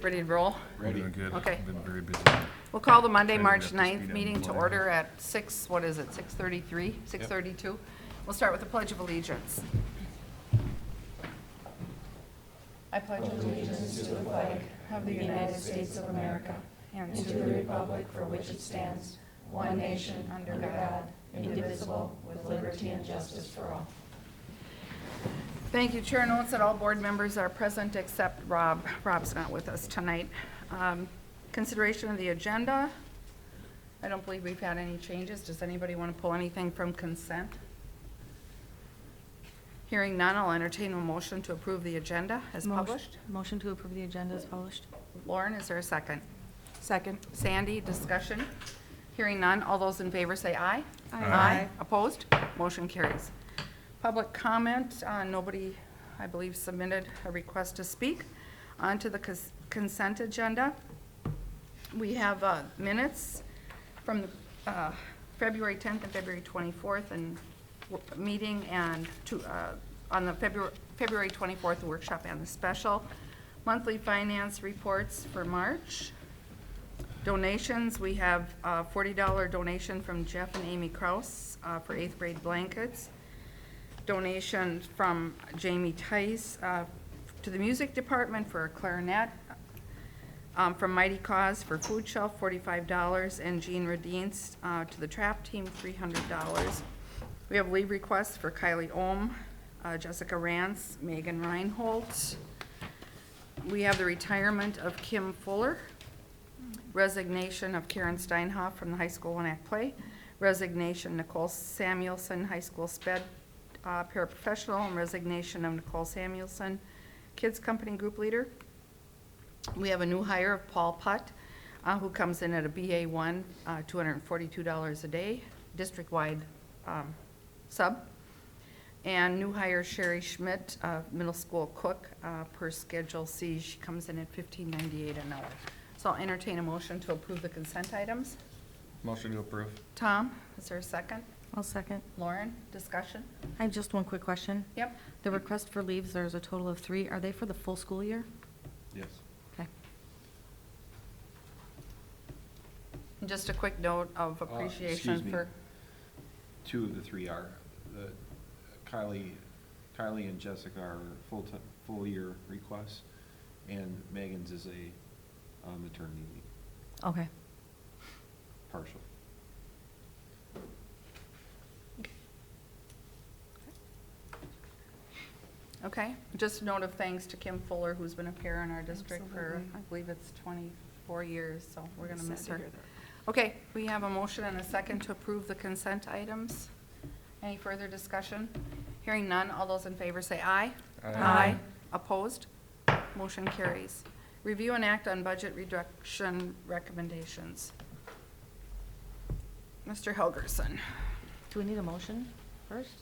Ready to roll? Ready. Doing good. Okay. Been very busy. We'll call the Monday, Trying to March get up to 9th speed on meeting to flying. order at 6:33, 6:32. We'll start with the Pledge of Allegiance. I pledge allegiance to the flag of the United States of America and to the republic for which it stands, one nation, under God, indivisible, with liberty and justice for all. Thank you. Chair notes that all board members are present except Rob. Rob's not with us tonight. Consideration of the agenda. I don't believe we've had any changes. Does anybody want to pull anything from consent? Hearing none, I'll entertain a motion to approve the agenda as published. Motion to approve the agenda as published. Lauren, is there a second? Second. Sandy, discussion? Hearing none, all those in favor say aye. Aye. Opposed? Motion carries. Public comment, nobody, I believe, submitted a request to speak. On to the consent agenda. We have minutes from the February 10th and February 24th and meeting, and on the February 24th the workshop and the special. Monthly finance reports for March. Donations, we have a $40 donation from Jeff and Amy Kraus for 8th grade blankets. Donation from Jamie Tice to the music department for a clarinet. From Mighty Cause for food shelf, $45, and Jean Radine's to the trap team, $300. We have leave requests for Kylie Ohm, Jessica Rance, Megan Reinholdt. We have the retirement of Kim Fuller, resignation of Karen Steinhoff from the high school one-act play, resignation Nicole Samuelson, high school sped paraprofessional, and resignation of Nicole Samuelson, kids company group leader. We have a new hire of Paul Putt, who comes in at a BA1, $242 a day, district-wide sub. And new hire Sherry Schmidt, middle school cook, per Schedule C. She comes in at $15.98 an hour. So I'll entertain a motion to approve the consent items. Motion to approve. Tom, is there a second? I'll second. Lauren, discussion? I have just one quick question. Yep. The request for leaves, there's a total of 3. Are they for the full school year? Yes. Okay. And just a quick note of appreciation excuse me. for, 2 of the 3 are. The Kylie and Jessica are full year requests, and Megan's is a maternity leave, Okay. partial. okay. Just a note of thanks to Kim Fuller, who's been a pair in our district for, Absolutely. I believe it's 24 years, so we're gonna miss her. Okay, we have a motion and a second to approve the consent items. Any further discussion? Hearing none, all those in favor say aye. Aye. Opposed? Motion carries. Review and act on budget reduction recommendations. Mr. Helgerson. Do we need a motion first?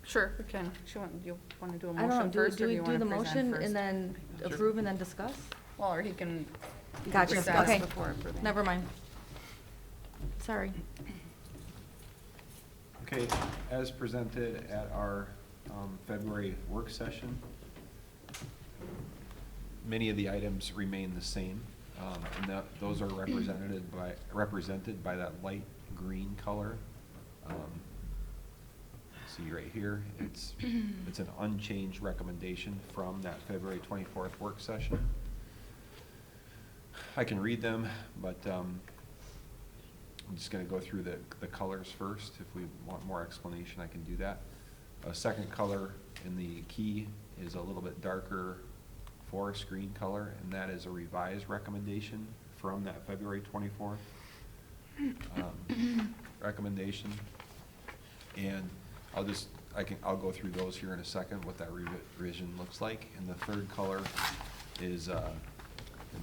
Sure, we can. You want to do a I don't know. motion first, Do or do we you do want the to present motion first? and then approve and then discuss? Well, or he can Gotcha. present Okay. before approving. Never mind. Sorry. Okay, as presented at our February work session, many of the items remain the same, and those are represented by that light green color. See right here, it's an unchanged recommendation from that February 24th work session. I can read them, but I'm just going to go through the colors first. If we want more explanation, I can do that. A second color in the key is a little bit darker forest green color, and that is a revised recommendation from that February 24th recommendation. And I'll go through those here in a second, what that revision looks like. And the third color is a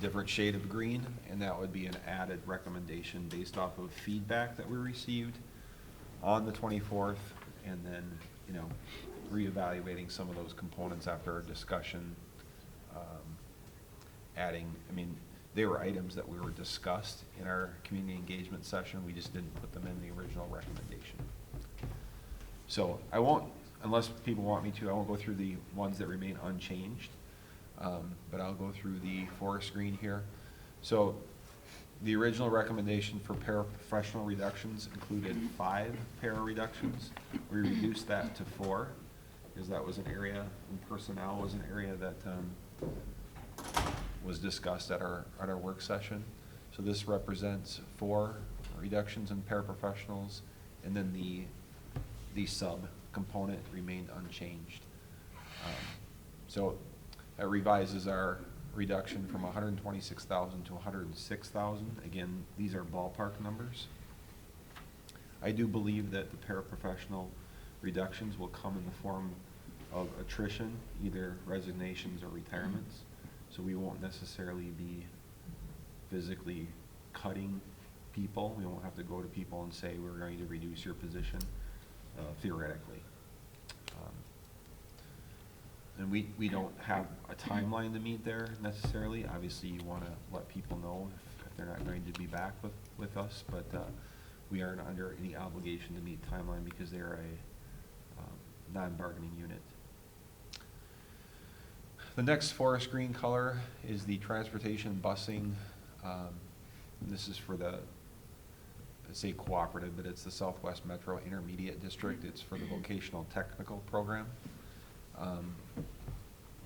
different shade of green, and that would be an added recommendation based off of feedback that we received on the 24th, and then, reevaluating some of those components after our discussion, adding, they were items that we were discussed in our community engagement session, we just didn't put them in the original recommendation. So I won't, unless people want me to, I won't go through the ones that remain unchanged. But I'll go through the forest green here. So the original recommendation for paraprofessional reductions included 5 para reductions. We reduced that to 4, because that was an area, and personnel was an area that was discussed at our work session. So this represents 4 reductions in paraprofessionals, and then the sub-component remained unchanged. So that revises our reduction from 126,000 to 106,000. Again, these are ballpark numbers. I do believe that the paraprofessional reductions will come in the form of attrition, either resignations or retirements. So we won't necessarily be physically cutting people. We won't have to go to people and say, we're going to reduce your position, theoretically. And we don't have a timeline to meet there necessarily. Obviously, you want to let people know if they're not going to be back with us, but we aren't under any obligation to meet timeline because they're a non-bargaining unit. The next forest green color is the transportation busing. This is for the, I say cooperative, but it's the Southwest Metro Intermediate District. It's for the vocational technical program.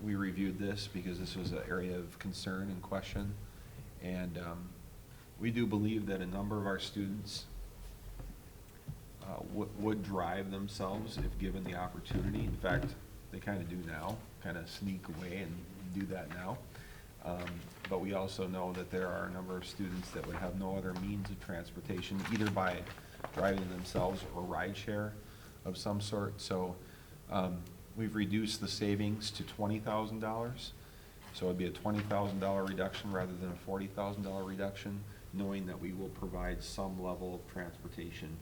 We reviewed this because this was an area of concern and question, and we do believe that a number of our students would drive themselves if given the opportunity. In fact, they kind of do now, kind of sneak away and do that now. But we also know that there are a number of students that would have no other means of transportation, either by driving themselves or rideshare of some sort. So we've reduced the savings to $20,000. So it'd be a $20,000 reduction rather than a $40,000 reduction, knowing that we will provide some level of transportation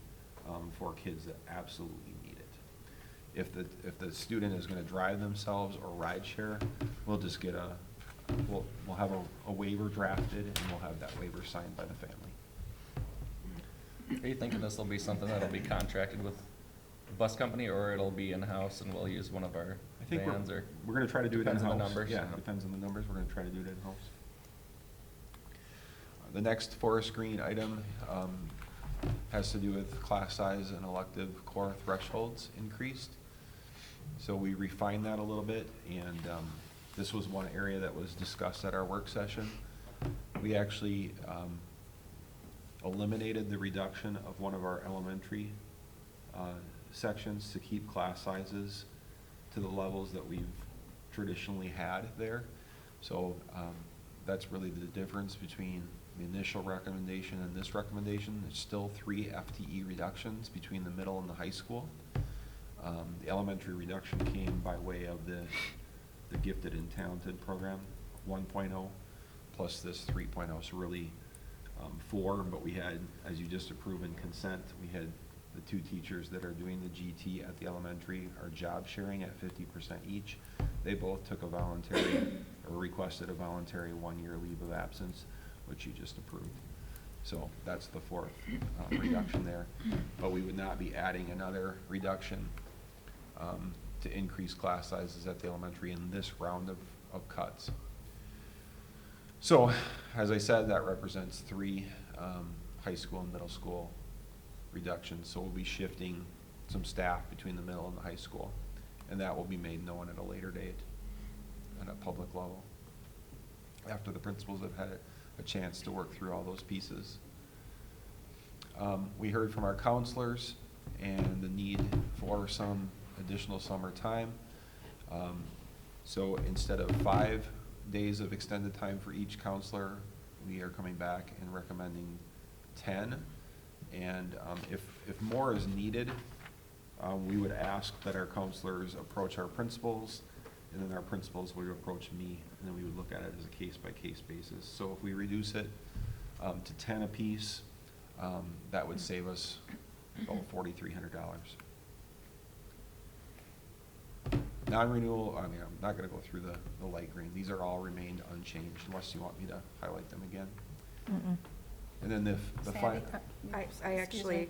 for kids that absolutely need it. If the student is going to drive themselves or rideshare, we'll just get we'll have a waiver drafted, and we'll have that waiver signed by the family. Are you thinking this will be something that'll be contracted with the bus company, or it'll be in-house and we'll use one of our I think vans, or? we're going to try to do it in-house. Depends on the numbers. Yeah, it depends on the numbers. We're going to try to do it in-house. The next forest green item has to do with class size and elective core thresholds increased. So we refined that a little bit, and this was one area that was discussed at our work session. We actually eliminated the reduction of one of our elementary sections to keep class sizes to the levels that we've traditionally had there. So that's really the difference between the initial recommendation and this recommendation. There's still 3 FTE reductions between the middle and the high school. The elementary reduction came by way of the gifted and talented program 1.0 plus this 3.0, so really 4, but we had, as you just approved in consent, we had the 2 teachers that are doing the GT at the elementary are job sharing at 50% each. They both took a voluntary or requested a voluntary 1-year leave of absence, which you just approved. So that's the 4th reduction there. But we would not be adding another reduction to increase class sizes at the elementary in this round of cuts. So, as I said, that represents 3 high school and middle school reductions. So we'll be shifting some staff between the middle and the high school, and that will be made known at a later date at a public level, after the principals have had a chance to work through all those pieces. We heard from our counselors and the need for some additional summer time. So instead of 5 days of extended time for each counselor, we are coming back and recommending 10. And if more is needed, we would ask that our counselors approach our principals, and then our principals would approach me, and then we would look at it as a case-by-case basis. So if we reduce it to 10 apiece, that would save us about $4,300. Non-renewal, I mean, I'm not going to go through the light green. These are all remained unchanged, unless you want me to highlight them again. And then the final. I actually,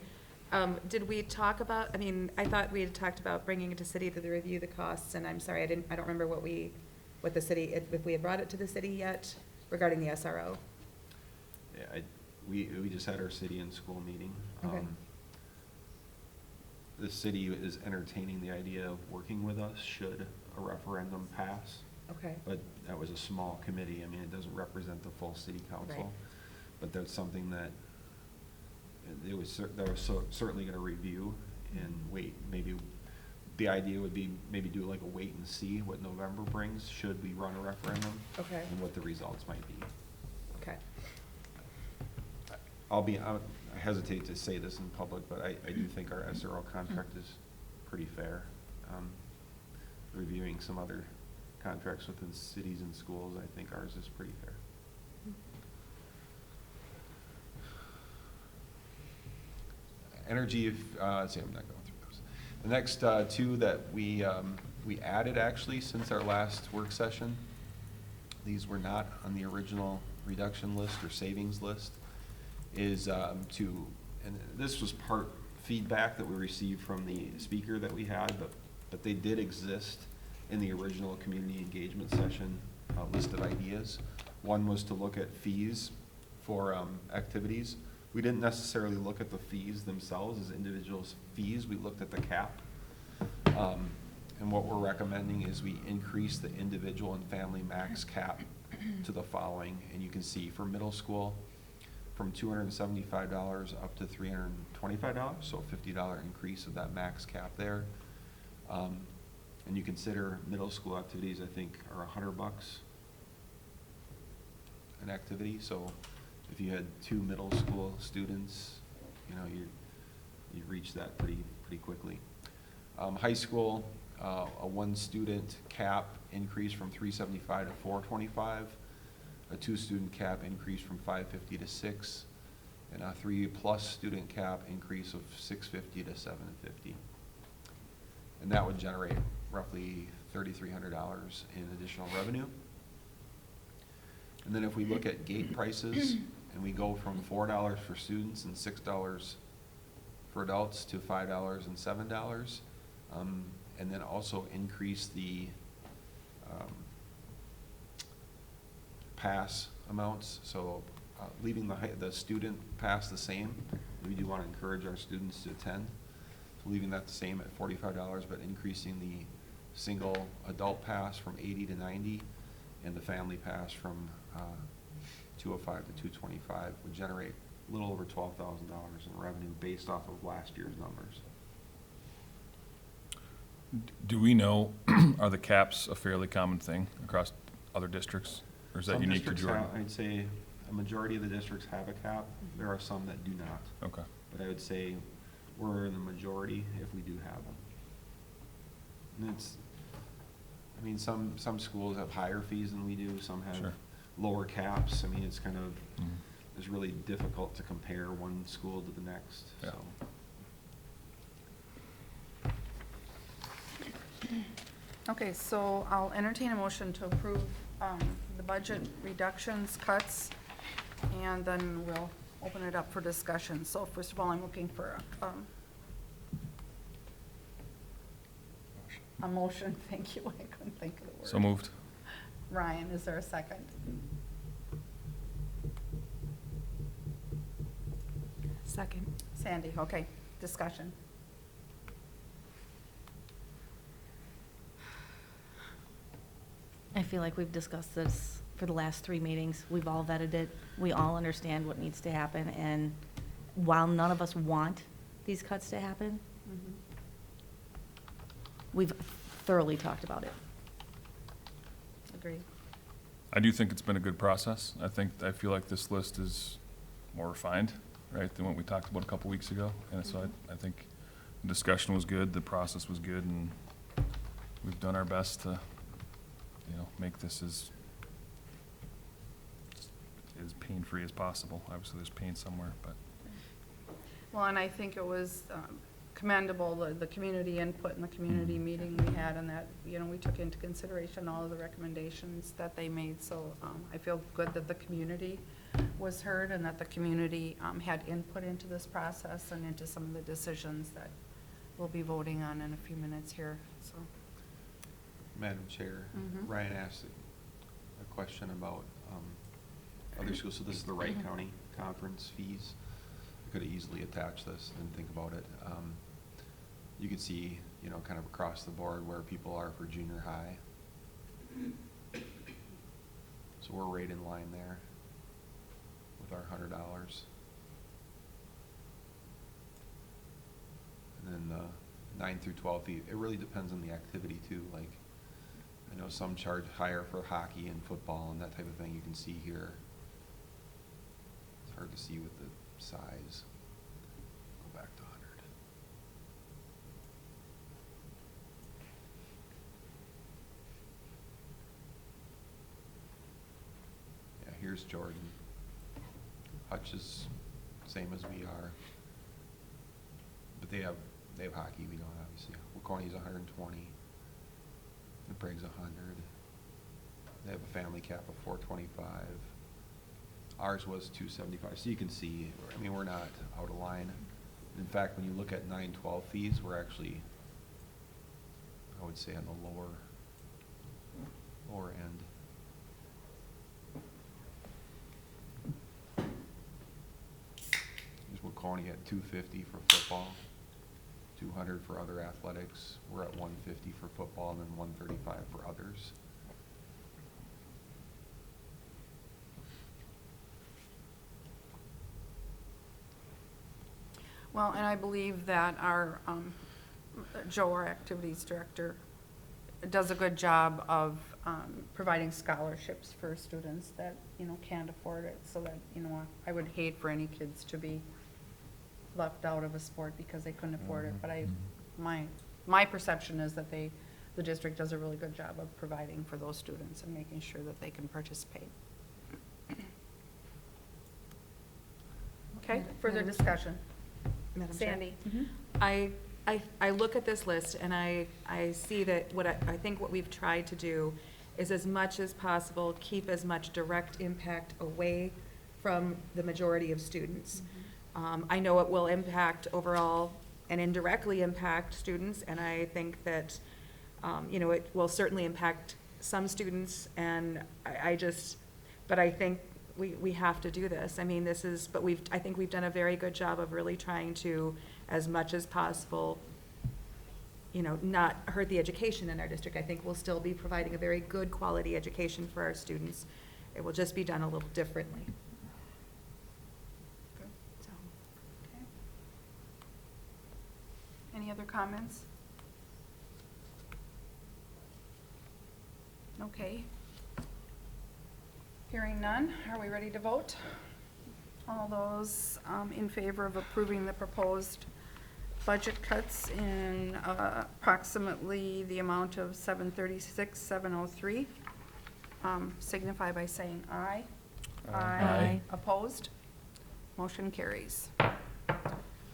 did we talk about, I mean, I thought we had talked about bringing it to city to review the costs, and I'm sorry, I don't remember what we with the city, if we had brought it to the city yet regarding the SRO? Yeah, we just had our city and school meeting. Okay. The city is entertaining the idea of working with us should a referendum pass. Okay. But that was a small committee. I mean, it doesn't represent the full city council. Right. But that's something that certainly gonna review and wait. Maybe the idea would be maybe do like a wait and see what November brings, should we run a referendum. Okay. And what the results might be. Okay. I hesitate to say this in public, but I do think our SRO contract is pretty fair. Reviewing some other contracts within cities and schools, I think ours is pretty fair. Energy, let's see, I'm not going through those. The next two that we added actually since our last work session, these were not on the original reduction list or savings list, is and this was part feedback that we received from the speaker that we had, but they did exist in the original community engagement session list of ideas. One was to look at fees for activities. We didn't necessarily look at the fees themselves as individual fees, we looked at the cap. And what we're recommending is we increase the individual and family max cap to the following, and you can see for middle school, from $275 up to $325, so a $50 increase of that max cap there. And you consider middle school activities, I think, are $100 an activity, so if you had 2 middle school students, you know, you reach that pretty quickly. High school, a 1 student cap increase from $375 to $425, a 2 student cap increase from $550 to $6, and a 3+ student cap increase of $650 to $750. And that would generate roughly $3,300 in additional revenue. And then if we look at gate prices, and we go from $4 for students and $6 for adults to $5 and $7, and then also increase the pass amounts, so leaving the student pass the same. We do want to encourage our students to attend, so leaving that the same at $45, but increasing the single adult pass from $80 to $90, and the family pass from $205 to $225 would generate a little over $12,000 in revenue based off of last year's numbers. Do we know, are the caps a fairly common thing across other districts? Or is that Some unique to districts Jordan? I'd say a majority of the districts have a cap. There are some that do not. Okay. But I would say we're in the majority if we do have them. And I mean, some schools have higher fees than we do, some have Sure. lower caps. I mean, it's kind of, Mhm. it's really difficult to compare one school to the next, Yeah. so. Okay, so I'll entertain a motion to approve the budget reductions, cuts, and then we'll open it up for discussion. So first of all, I'm looking for a motion. Thank you, I couldn't think of the word. So moved. Ryan, is there a second? Second. Sandy, okay, discussion. I feel like we've discussed this for the last 3 meetings. We've all vetted it. We all understand what needs to happen. And while none of us want these cuts to happen, we've thoroughly talked about it. Agreed. I do think it's been a good process. I feel like this list is more refined, right, than what we talked about a couple weeks ago. And so I think the discussion was good, the process was good, and we've done our best to, make this as pain-free as possible. Obviously, there's pain somewhere, but. Well, and I think it was commendable, the community input and the community meeting we had, and that, we took into consideration all of the recommendations that they made. So I feel good that the community was heard and that the community had input into this process and into some of the decisions that we'll be voting on in a few minutes here, so. Madam Chair, Mhm. Ryan asked a question about other schools. So this is the Wright County Conference fees. I could have easily attached this, didn't think about it. You could see, you know, kind of across the board where people are for junior high. So we're right in line there with our $100. And then the 9 through 12 fee, it really depends on the activity too. Like, I know some charge higher for hockey and football and that type of thing you can see here. It's hard to see with the size. Go back to 100. Yeah, here's Jordan. Hutch is same as we are. But they have hockey, we don't obviously. Waconi's 120. The Bragg's 100. They have a family cap of 425. Ours was 275. So you can see, I mean, we're not out of line. In fact, when you look at 9-12 fees, we're actually, I would say, on the lower end. Here's Waconia at 250 for football. 200 for other athletics. We're at 150 for football and then 135 for others. Well, and I believe that our, Joe, our activities director, does a good job of providing scholarships for students that, you know, can't afford it. So that, you know, I would hate for any kids to be left out of a sport because they couldn't afford it. But my perception is that the district does a really good job of providing for those students and making sure that they can participate. Okay, further discussion. Madam Chair? Sandy? I look at this list and I see that I think what we've tried to do is as much as possible, keep as much direct impact away from the majority of students. I know it will impact overall and indirectly impact students, and I think that, you know, it will certainly impact some students, and but I think we have to do this. I mean, I think we've done a very good job of really trying to, as much as possible, you know, not hurt the education in our district. I think we'll still be providing a very good quality education for our students. It will just be done a little differently. So. Okay. Any other comments? Okay. Hearing none, are we ready to vote? All those in favor of approving the proposed budget cuts in approximately the amount of $736,703, signify by saying aye. Aye. Opposed? Motion carries.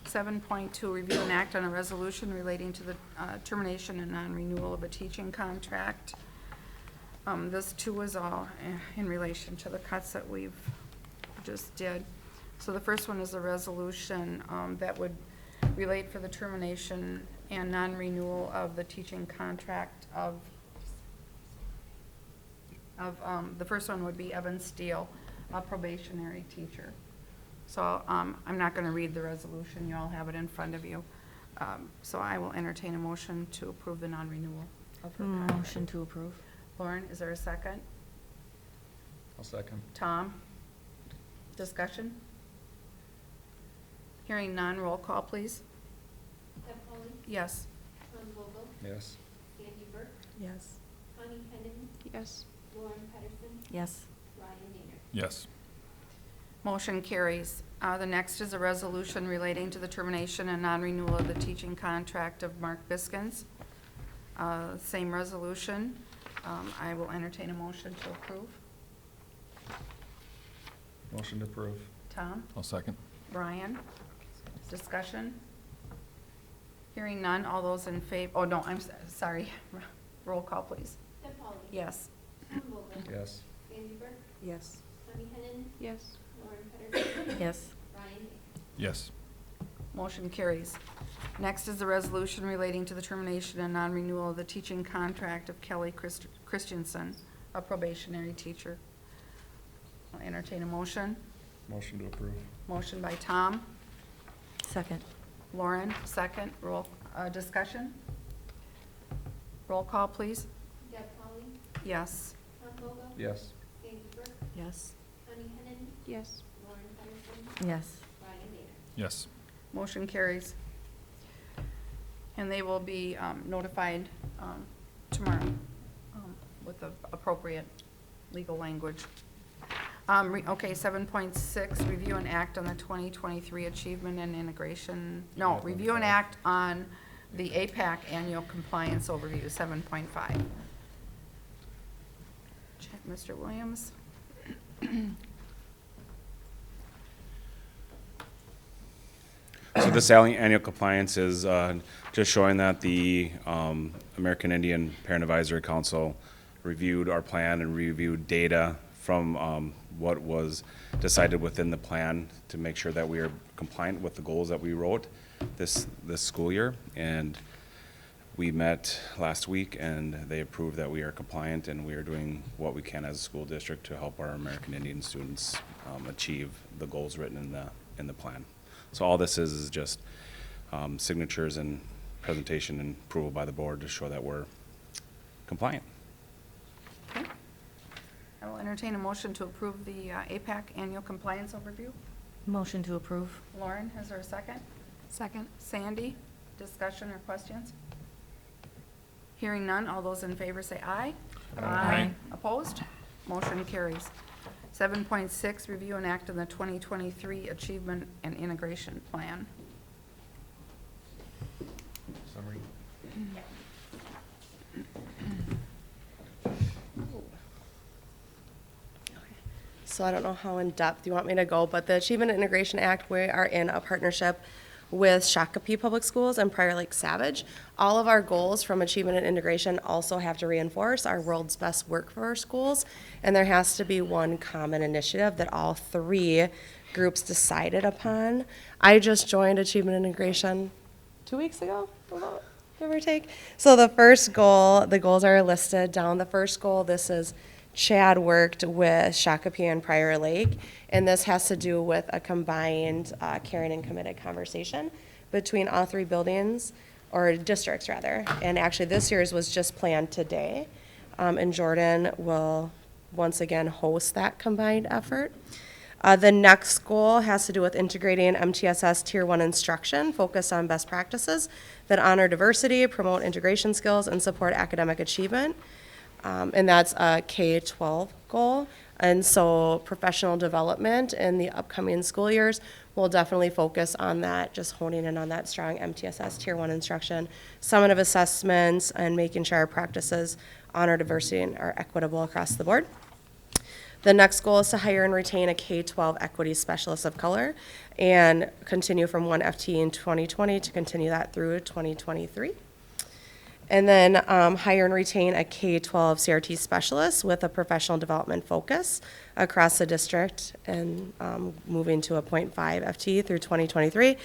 7.2, review and act on a resolution relating to the termination and non-renewal of a teaching contract. This too is all in relation to the cuts that we've just did. So the first one is a resolution that would relate for the termination and non-renewal of the teaching contract of the first one would be Evan Steele, a probationary teacher. So I'm not going to read the resolution. You all have it in front of you. So I will entertain a motion to approve the non-renewal of her contract. Motion to approve. Lauren, is there a second? I'll second. Tom? Discussion? Hearing none, roll call, please. Deb Pauley, Yes. Tom Vogel, Yes. Sandy Burke, Yes. Connie Henning, Yes. Lauren Patterson, Yes. Ryan Daner. Yes. Motion carries. The next is a resolution relating to the termination and non-renewal of the teaching contract of Mark Biskins. Same resolution. I will entertain a motion to approve. Motion to approve. Tom? I'll second. Brian? Discussion? Hearing none, all those in favor, oh no, sorry. Roll call, please. Deb Pauley, Yes. Tom Vogel, Yes. Sandy Burke, Yes. Connie Henning, Yes. Lauren Patterson, Yes. Ryan Daner. Yes. Motion carries. Next is the resolution relating to the termination and non-renewal of the teaching contract of Kelly Christensen, a probationary teacher. I'll entertain a motion. Motion to approve. Motion by Tom. Second. Lauren, second. Discussion? Roll call, please. Deb Holly, Yes. Tom Vogel, Yes. Sandy Burke, Yes. Tony Henin, Yes. Lauren Patterson, Yes. Brian Daner. Yes. Motion carries. And they will be notified tomorrow with the appropriate legal language. Okay, 7.6, review and act on the 2023 achievement and integration, no, review and act on the APAC annual compliance overview, 7.5. Check Mr. Williams. So this annual compliance is just showing that the American Indian Parent Advisory Council reviewed our plan and reviewed data from what was decided within the plan to make sure that we are compliant with the goals that we wrote this school year. And we met last week and they approved that we are compliant and we are doing what we can as a school district to help our American Indian students achieve the goals written in the plan. So all this is just signatures and presentation and approval by the board to show that we're compliant. Okay. I will entertain a motion to approve the APAC annual compliance overview. Motion to approve. Lauren, is there a second? Second. Sandy, discussion or questions? Hearing none, all those in favor say aye. Aye. Opposed? Motion carries. 7.6, review and act on the 2023 Achievement and Integration Plan. Summary. So I don't know how in depth you want me to go, but the Achievement and Integration Act, we are in a partnership with Shakopee Public Schools and Prior Lake Savage. All of our goals from Achievement and Integration also have to reinforce our world's best workforce schools, and there has to be one common initiative that all three groups decided upon. I just joined Achievement and Integration 2 weeks ago, about, give or take. So the first goal, the goals are listed down. The first goal, this is Chad worked with Shakopee and Prior Lake, and this has to do with a combined caring and committed conversation between all three buildings, or districts rather. And actually this year's was just planned today, and Jordan will once again host that combined effort. The next goal has to do with integrating MTSS Tier 1 instruction, focused on best practices that honor diversity, promote integration skills, and support academic achievement. And that's a K-12 goal. And so professional development in the upcoming school years will definitely focus on that, just honing in on that strong MTSS Tier 1 instruction, summative assessments, and making sure our practices honor diversity and are equitable across the board. The next goal is to hire and retain a K-12 equity specialist of color and continue from 1 FTE in 2020 to continue that through 2023. And then hire and retain a K-12 CRT specialist with a professional development focus across the district and moving to a 0.5 FTE through 2023.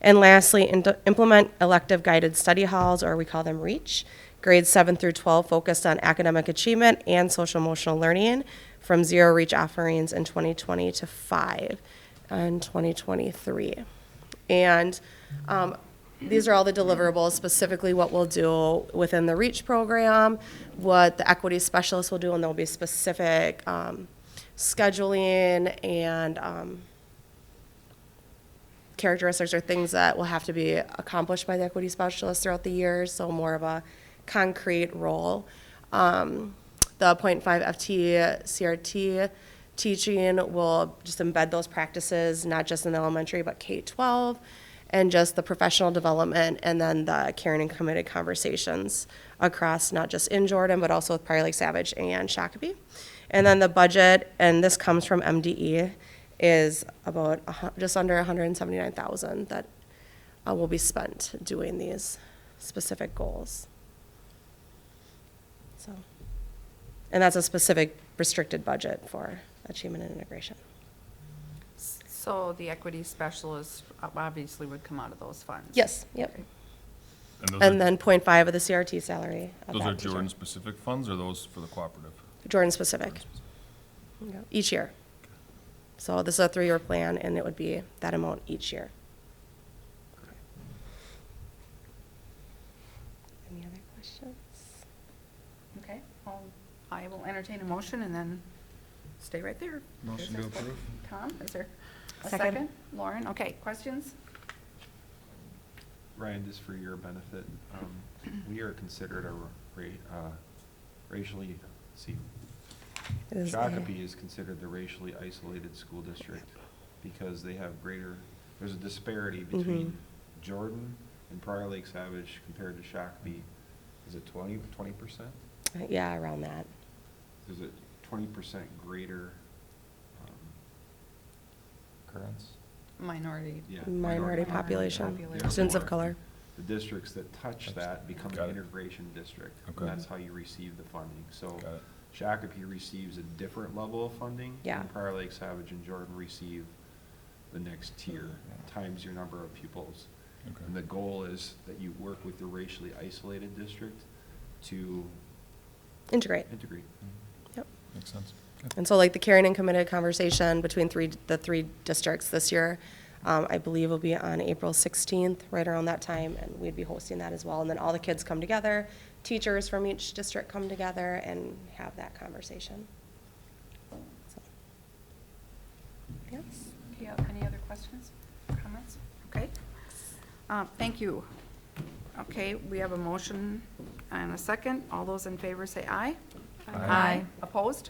And lastly, implement elective guided study halls, or we call them REACH, grades 7 through 12 focused on academic achievement and social emotional learning, from 0 REACH offerings in 2020 to 5 in 2023. And these are all the deliverables, specifically what we'll do within the REACH program, what the equity specialist will do, and there'll be specific scheduling and characteristics or things that will have to be accomplished by the equity specialist throughout the year, so more of a concrete role. The 0.5 FTE CRT teaching will just embed those practices, not just in elementary, but K-12, and just the professional development, and then the caring and committed conversations across not just in Jordan, but also with Prior Lake Savage and Shakopee. And then the budget, and this comes from MDE, is about just under $179,000 that will be spent doing these specific goals. So, and that's a specific restricted budget for achievement and integration. So the equity specialist obviously would come out of those funds? Yes, yep. Okay. those And are- then 0.5 of the CRT salary of Those that are teacher. Jordan-specific funds, or those for the cooperative? Jordan specific, Yep, each year. So this is a 3-year plan, and it would be that amount each year. Any other questions? Okay, I will entertain a motion and then stay right there. Motion to approve. Tom, is there a Second. second? Lauren, okay, questions? Ryan, just for your benefit, we are considered racially, see, It is a- Shakopee is considered the racially isolated school district because they have there's a disparity between Jordan and Prior Lake Savage compared to Shakopee. Is it 20%? Yeah, around that. There's a 20% greater, Occurrence? Minority. yeah. Minority population, population. students of Therefore, color. The districts that touch that become Got an it. integration district. Okay. And that's how you receive the funding. So Got it. Shakopee receives a different level of funding. Yeah. And Prior Lake, Savage, and Jordan receive the next tier, times your number of pupils. Okay. And the goal is that you work with the racially isolated district to Integrate. integrate. Yep. Makes sense. Okay. And so like the caring and committed conversation between the three districts this year, I believe will be on April 16th, right around that time, and we'd be hosting that as well. And then all the kids come together, teachers from each district come together and have that conversation. So, yes. Do you have any other questions, comments? Okay. Thank you. Okay, we have a motion and a second. All those in favor say aye. Aye. Opposed?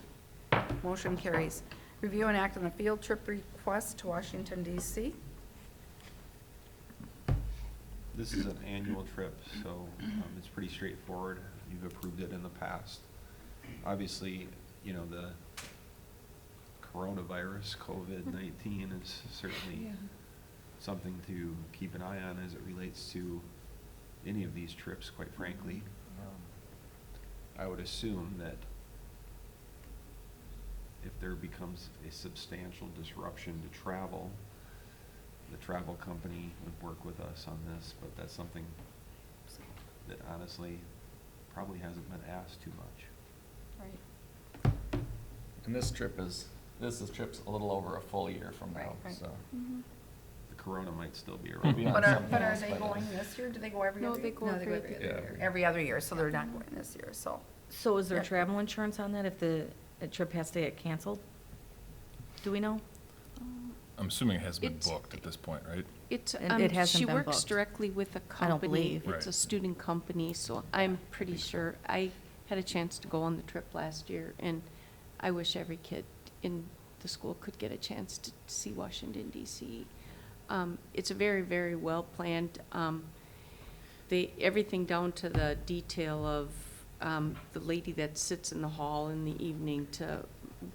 Motion carries. Review and act on the field trip request to Washington DC. This is an annual trip, so it's pretty straightforward. You've approved it in the past. Obviously, you know, the coronavirus, COVID-19, is certainly something to keep an eye on as it relates to any of these trips, quite frankly. I would assume that if there becomes a substantial disruption to travel, the travel company would work with us on this, but that's something that honestly probably hasn't been asked too much. Right. And this trip's a little over a full year from now, Right. so. The corona might still be We'll be around. on But are, something but are else they by then. going this year? Do they go every No, other they year? go every other year. Every other year, so they're not going this year, so. So is there Yep. travel insurance on that if the trip has to get canceled? Do we know? I'm assuming it has been It's- booked at this point, right? It's, It hasn't she been works booked. directly with a I don't company. believe. It's a Right. student company, so I'm pretty sure. I had a chance to go on the trip last year, and I wish every kid in the school could get a chance to see Washington DC. It's a very, very well-planned, everything down to the detail of the lady that sits in the hall in the evening to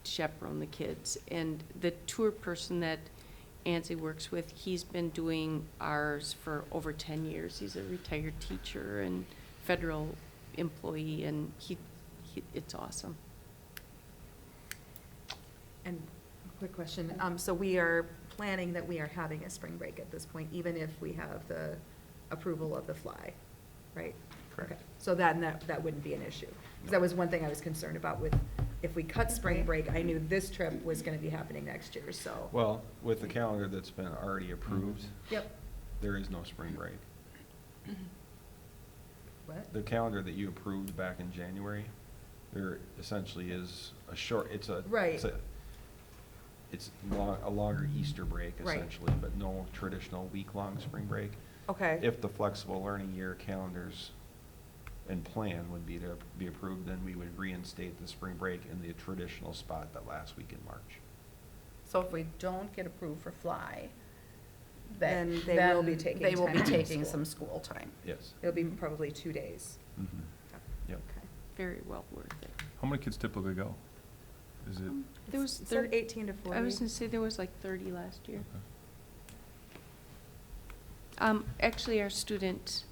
chaperone the kids. And the tour person that Ansley works with, he's been doing ours for over 10 years. He's a retired teacher and federal employee, and it's awesome. And quick question, so we are planning that we are having a spring break at this point, even if we have the approval of the fly, right? Correct. Okay. So that wouldn't be an issue. Because that was one thing I was concerned about with, if we cut spring break, I knew this trip was gonna be happening next year, so. Well, with the calendar that's been already approved, Yep. there is no spring break. What? The calendar that you approved back in January, there essentially is a short, Right. It's a longer Easter break Right. essentially, but no traditional week-long spring break. Okay. If the flexible learning year calendars and plan would be to be approved, then we would reinstate the spring break in the traditional spot that last week in March. So if we don't get approved for fly, Then they will be then taking they will time be from taking school. some school time. Yes. It'll be probably 2 days. Mhm. Yep. Okay. Very well worth it. How many kids typically go? Is it? There was It said 30 18 to 40. I was gonna say there was like 30 last year. Okay. Actually, our student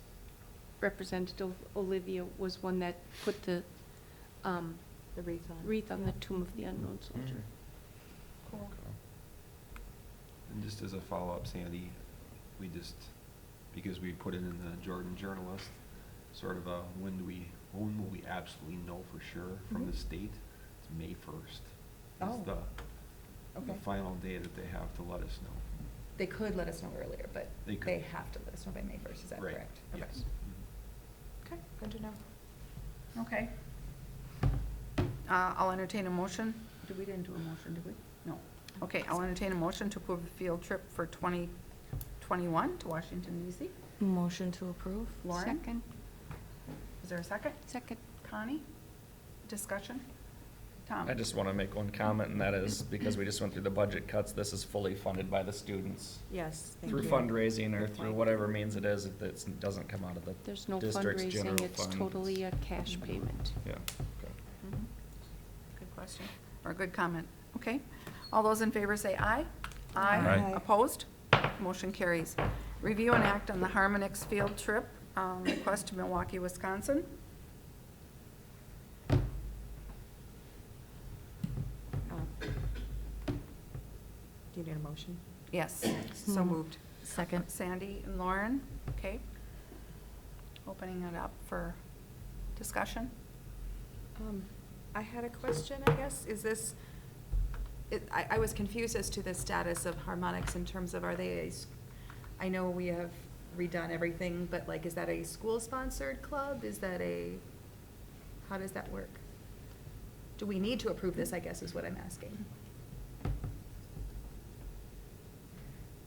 representative, Olivia, was one that put the The wreath on. wreath on the tomb of the unknown soldier. Cool. And just as a follow-up, Sandy, we just, because we put it in the Jordan Journalist, sort of a, when will we absolutely know for sure from the state? It's May 1st. Oh, Is the okay. final day that they have to let us know. They could let us know earlier, but They could. they have to let us know by May 1st, is that Right, correct? Okay. yes. Okay, good to know. Okay. I'll entertain a motion. We didn't do a motion, did we? No. Okay, I'll entertain a motion to approve a field trip for 2021 to Washington DC. Motion to approve? Lauren? Second. Is there a second? Second. Connie? Discussion? Tom? I just want to make one comment, and that is, because we just went through the budget cuts, this is fully funded by the students. Yes, thank Through you. fundraising or through whatever means it is, it doesn't come out of the There's no district's general fundraising, it's fund. totally a cash payment. Yeah, okay. Mhm. Good question, or good comment. Okay. All those in favor say aye. Aye. Opposed? Motion carries. Review and act on the Harmonix field trip, request to Milwaukee, Wisconsin. Do you need a motion? Yes, so moved. Second. Sandy and Lauren, okay. Opening it up for discussion. I had a question, I guess. Is this, I was confused as to the status of Harmonix in terms of, are they I know we have redone everything, but like, is that a school-sponsored club? Is that how does that work? Do we need to approve this, I guess, is what I'm asking.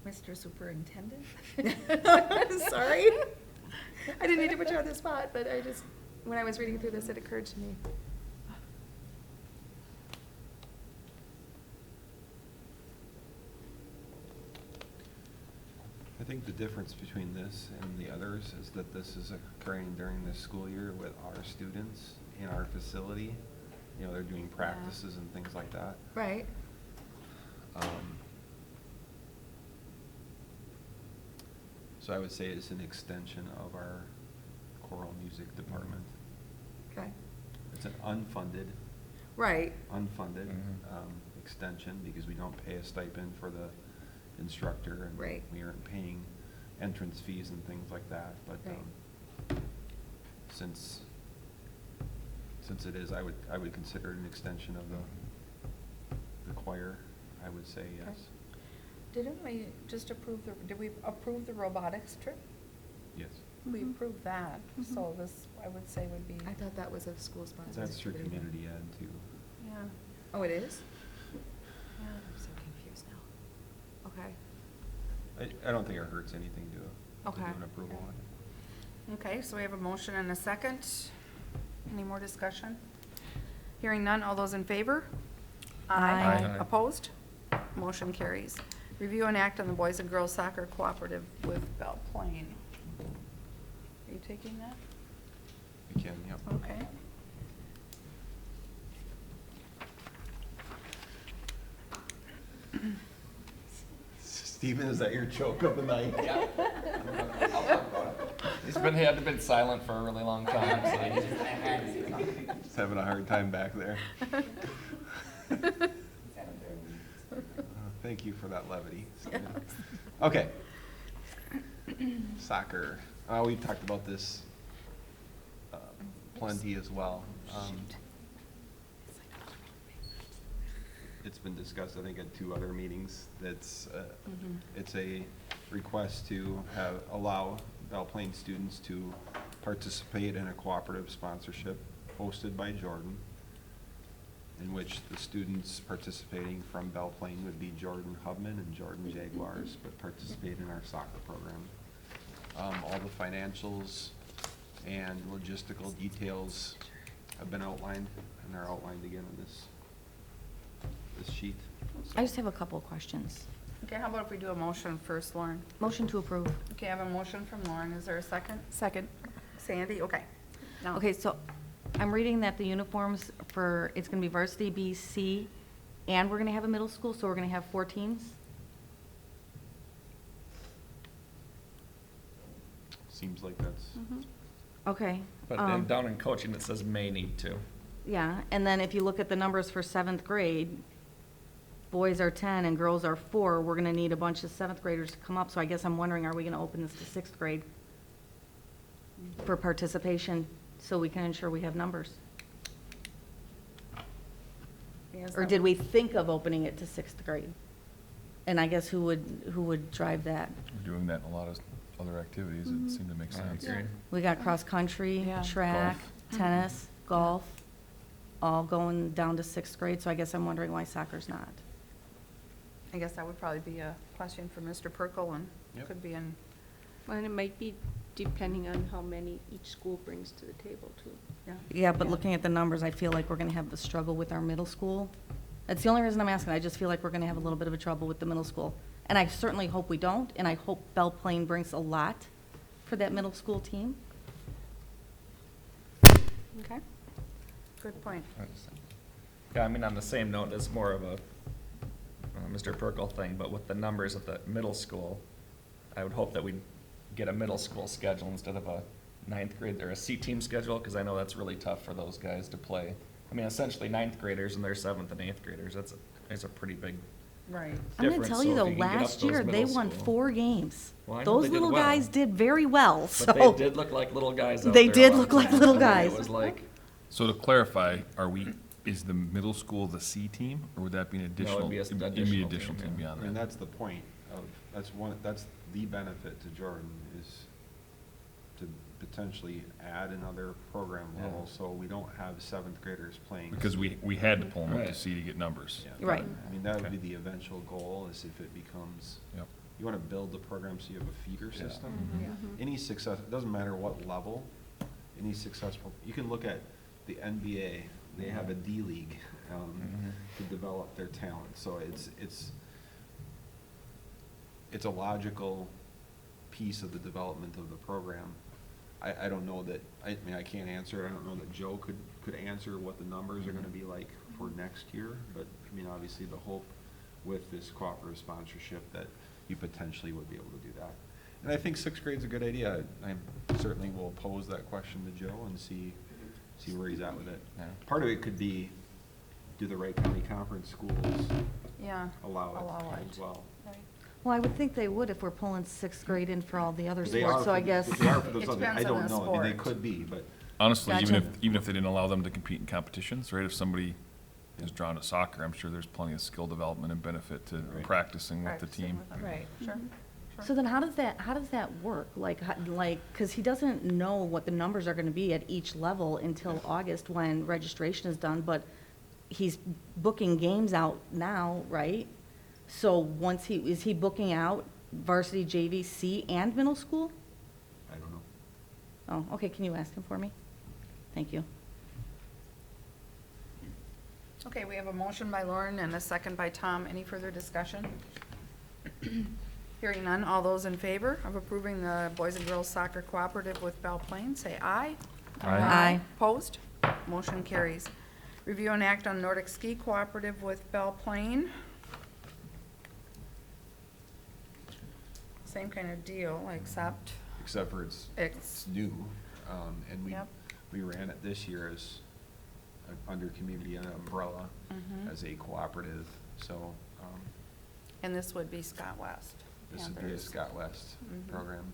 Mr. Superintendent? Sorry. I didn't mean to put you on the spot, but when I was reading through this, it occurred to me. I think the difference between this and the others is that this is occurring during the school year with our students in our facility. You know, they're doing practices and things like that. Right. So I would say it's an extension of our choral music department. Okay. It's an unfunded Right. extension because we don't pay a stipend for the instructor and Right. we aren't paying entrance fees and things like that. But Right. since it is, I would consider it an extension of the choir. I would say Okay. yes. Didn't we just approve did we approve the robotics trip? Yes. We Mhm. approved that, so this, I would say, would be, I thought that was a school-sponsored. That's through activity. community ed too. yeah, Oh, it is? yeah. I'm so confused now. Okay. I don't think it hurts anything to do Okay. an approval on it. Okay, so we have a motion and a second. Any more discussion? Hearing none, all those in favor? Aye. Aye. Opposed? Motion carries. Review and act on the Boys and Girls Soccer Cooperative with Belle Plaine. Are you taking that? We can, yep. Okay. Stephen, is that your joke of the night? Yeah. He's been silent for a really long time, so Just having a hard time back there. Thank you for that levity. Stephen. Okay. Soccer. We've talked about this plenty as well. It's been discussed, I think, at 2 other meetings. It's a request to allow Belle Plaine students to participate in a cooperative sponsorship hosted by Jordan, in which the students participating from Belle Plaine would be Jordan Hubman and Jordan Jaguars, but participate in our soccer program. All the financials and logistical details have been outlined, and they're outlined again on this sheet. I just have a couple of questions. Okay, how about if we do a motion first, Lauren? Motion to approve. Okay, I have a motion from Lauren. Is there a second? Second. Sandy, okay. Now- Okay, so I'm reading that the uniforms it's gonna be varsity B, C, and we're gonna have a middle school, so we're gonna have 4 teams? Seems like that's, Okay. But then down in coaching, it says may need to. Yeah, and then if you look at the numbers for 7th grade, boys are 10 and girls are 4, we're gonna need a bunch of 7th graders to come up. So I guess I'm wondering, are we gonna open this to 6th grade for participation so we can ensure we have numbers? Yes, Or did we think of opening it to 6th grade? And I guess who would drive that? We're doing that in a lot of other activities that seem to make sense. Agreed. We got cross-country, Yeah. track, tennis, golf, all going down to 6th grade, so I guess I'm wondering why soccer's not. I guess that would probably be a question for Mr. Perkel, and Yep. could be in, Well, and it might be depending on how many each school brings to the table, too. Yeah, but looking at the numbers, I feel like we're gonna have the struggle with our middle school. That's the only reason I'm asking. I just feel like we're gonna have a little bit of a trouble with the middle school. And I certainly hope we don't, and I hope Belle Plaine brings a lot for that middle school team. okay? Good point. Yeah, I mean, on the same note, it's more of a Mr. Perkel thing, but with the numbers at the middle school, I would hope that we'd get a middle school schedule instead of a 9th grade, or a C-team schedule, because I know that's really tough for those guys to play. I mean, essentially 9th graders and their 7th and 8th graders, that's a pretty big Right. I'm gonna difference. tell So you if though, can get up last those year, they middle won school- 4 games. Well, I know they Those did little well. guys did very well, so. But they did look like little guys out They there a did lot look of like times. little I mean, guys. It was like, So to clarify, is the middle school the C team, or would that be an additional? be a it'd be additional additional team, team yeah. beyond I mean, that? that's the point of, that's the benefit to Jordan, is to potentially add another program Yeah. level, so we don't have 7th graders playing. Because we had to pull them up to Right. C to get numbers. Yeah. Right. I mean, that would Okay. be the eventual goal, is if it becomes, Yep. you want to build the program so you have a feeder Yeah. system. Mm-hmm. Any success, it doesn't matter what level, any successful, you can look at the NBA, they have a D league to develop their talent, so it's a logical piece of the development of the program. I don't know that, I mean, I can't answer it, I don't know that Joe could answer what the numbers are gonna be like for next year, but, I mean, obviously, the hope with this cooperative sponsorship that you potentially would be able to do that. And I think 6th grade's a good idea. I certainly will pose that question to Joe and see where he's at with it. Yeah. Part of it could be, do the Wright County Conference schools Yeah. allow Allow it it. as well? Right. Well, I would think they would if we're pulling 6th grade in for all the other They sports, are so I for- guess. They are for those It other, depends I on don't the know, I mean, they sport. could be, but Honestly, even Gotcha. even if they didn't allow them to compete in competitions, right, if somebody is drawn to soccer, I'm sure there's plenty of skill development and benefit to Right. practicing with the Practicing team. with them. Right. Sure. So then how does that work? Like, because he doesn't know what the numbers are gonna be at each level until August when registration is done, but he's booking games out now, right? So once is he booking out varsity JVC and middle school? I don't know. Oh, okay, can you ask him for me? Thank you. Okay, we have a motion by Lauren and a second by Tom. Any further discussion? Hearing none, all those in favor of approving the Boys and Girls Soccer Cooperative with Belle Plaine, say aye. Aye. Opposed? Motion carries. Review and act on Nordic Ski Cooperative with Belle Plaine. Same kind of deal, except Except for it's it's, new, and Yep. we ran it this year as, under community umbrella, Mhm. as a cooperative, so, and this would be Scott West. this would be a Panthers. Scott West Mhm. program.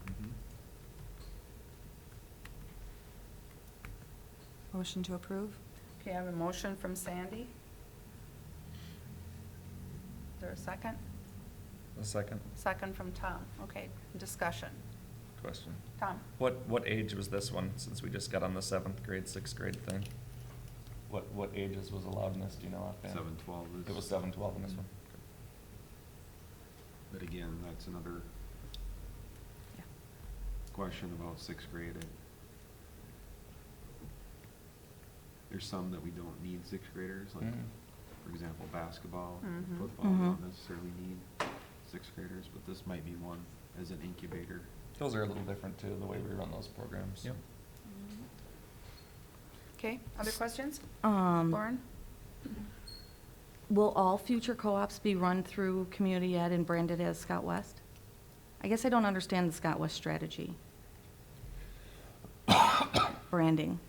Motion to approve? Okay, I have a motion from Sandy. Is there a second? a second Second from Tom. Okay, discussion. question. Tom? What age was this one, since we just got on the 7th grade, 6th grade thing? What ages was allowed in this, do you know offhand? 7-12 is. It was 7-12 in this one? But again, that's another Yeah. question about 6th grade. There's some that we don't need 6th graders, like, Mhm. for example, basketball, Mhm. football, we Mhm. don't necessarily need 6th graders, but this might be one as an incubator. Those are a little different too, the way we run those programs. Yep. Okay, other questions? Um, Lauren? Will all future co-ops be run through community ed and branded as Scott West? I guess I don't understand the Scott West strategy. Branding.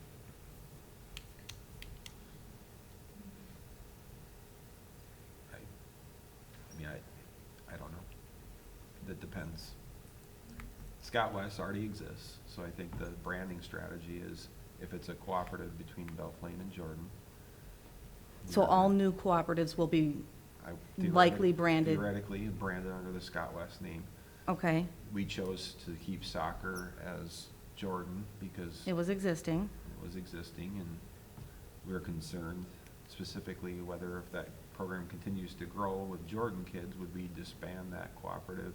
Yeah, I don't know. That depends. Scott West already exists, so I think the branding strategy is if it's a cooperative between Belle Plaine and Jordan. So you're- all new cooperatives will be, I- likely branded. Theoretically, branded under the Scott West name. okay, We chose to keep soccer as Jordan because it was existing. it was existing, and we were concerned specifically whether if that program continues to grow with Jordan kids, would we disband that cooperative?